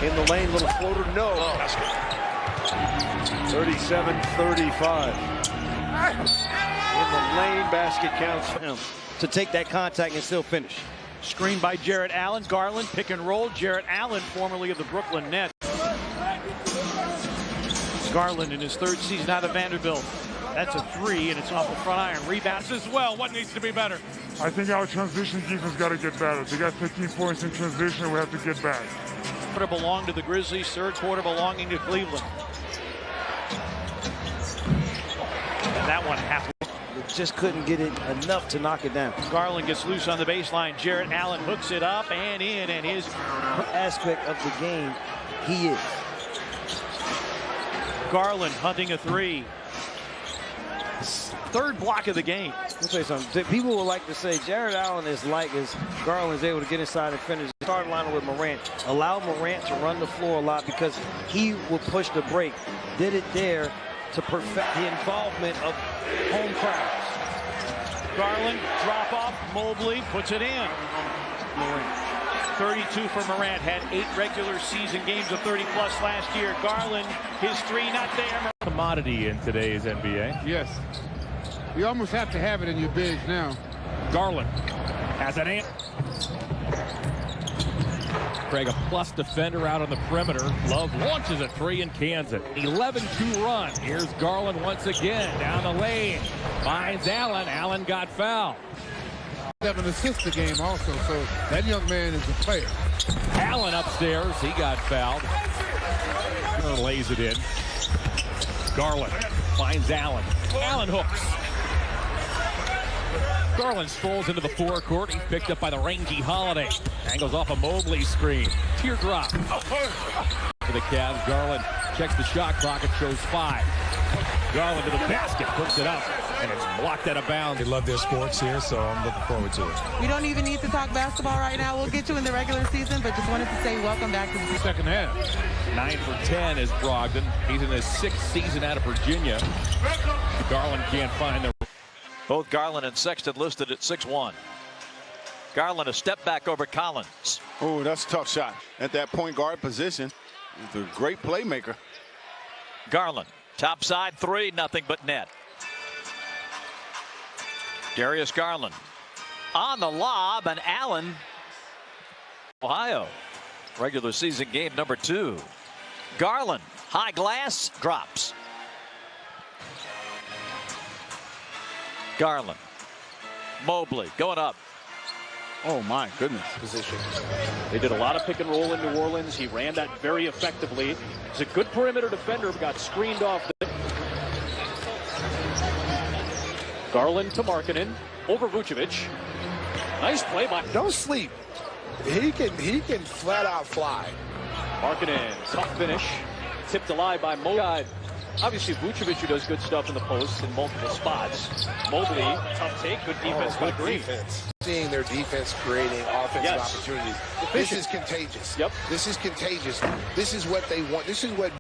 In the lane, little floater, no. 37-35. In the lane, basket counts for him to take that contact and still finish. Screen by Jarrett Allen. Garland pick and roll. Jarrett Allen, formerly of the Brooklyn Nets. Garland in his 3rd season out of Vanderbilt. That's a 3, and it's off the front iron. Rebounds as well. What needs to be better? I think our transition defense got to get better. They got 15 points in transition. We have to get back. Quarter belonged to the Grizzlies. 3rd quarter belonging to Cleveland. And that one halfway. Just couldn't get it enough to knock it down. Garland gets loose on the baseline. Jarrett Allen hooks it up and in, and his aspect of the game, he is. Garland hunting a 3. 3rd block of the game. Let me tell you something. People would like to say Jarrett Allen is like as Garland's able to get inside and finish. Start lining with Morant. Allow Morant to run the floor a lot because he will push the break. Did it there to perfect the involvement of home crowds. Garland, drop off, Mobley puts it in. Morant. 32 for Morant, had 8 regular season games of 30-plus last year. Garland, his 3 not there. Commodity in today's NBA. Yes. You almost have to have it in your bigs now. Garland has an ant. Craig, a plus defender out on the perimeter. Love launches a 3 and cans it. 11-2 run. Here's Garland once again down the lane. Finds Allen. Allen got fouled. Have an assist a game also, so that young man is a player. Allen upstairs. He got fouled. Lays it in. Garland finds Allen. Allen hooks. Garland strolls into the forecourt. He's picked up by the rangy Holiday. Angles off a Mobley screen. Teardrop. For the Cavs, Garland checks the shot clock. It shows 5. Garland to the basket. Puts it up. And it's blocked out of bounds. They love their sports here, so I'm looking forward to it. We don't even need to talk basketball right now. We'll get you in the regular season, but just wanted to say welcome back to the second half. 9 for 10 is Brogdon. He's in his 6th season out of Virginia. Garland can't find the... Both Garland and Sexton listed at 6'1". Garland a step back over Collins. Oh, that's a tough shot. At that point guard position, he's a great playmaker. Garland, top side 3, nothing but net. Darius Garland on the lob, and Allen. Ohio, regular season game number 2. Garland, high glass, drops. Garland, Mobley going up. Oh my goodness. Position. They did a lot of pick and roll in New Orleans. He ran that very effectively. He's a good perimeter defender, got screened off. Garland to Markkanen, over Vucevic. Nice play by. Don't sleep. He can flat out fly. Markkanen, tough finish. Tipped alive by Mobley. Obviously, Vucevic, who does good stuff in the post in multiple spots. Mobley, tough take, good defense by Green. Seeing their defense creating offensive opportunities. This is contagious. Yep. This is contagious. This is what they want. This is what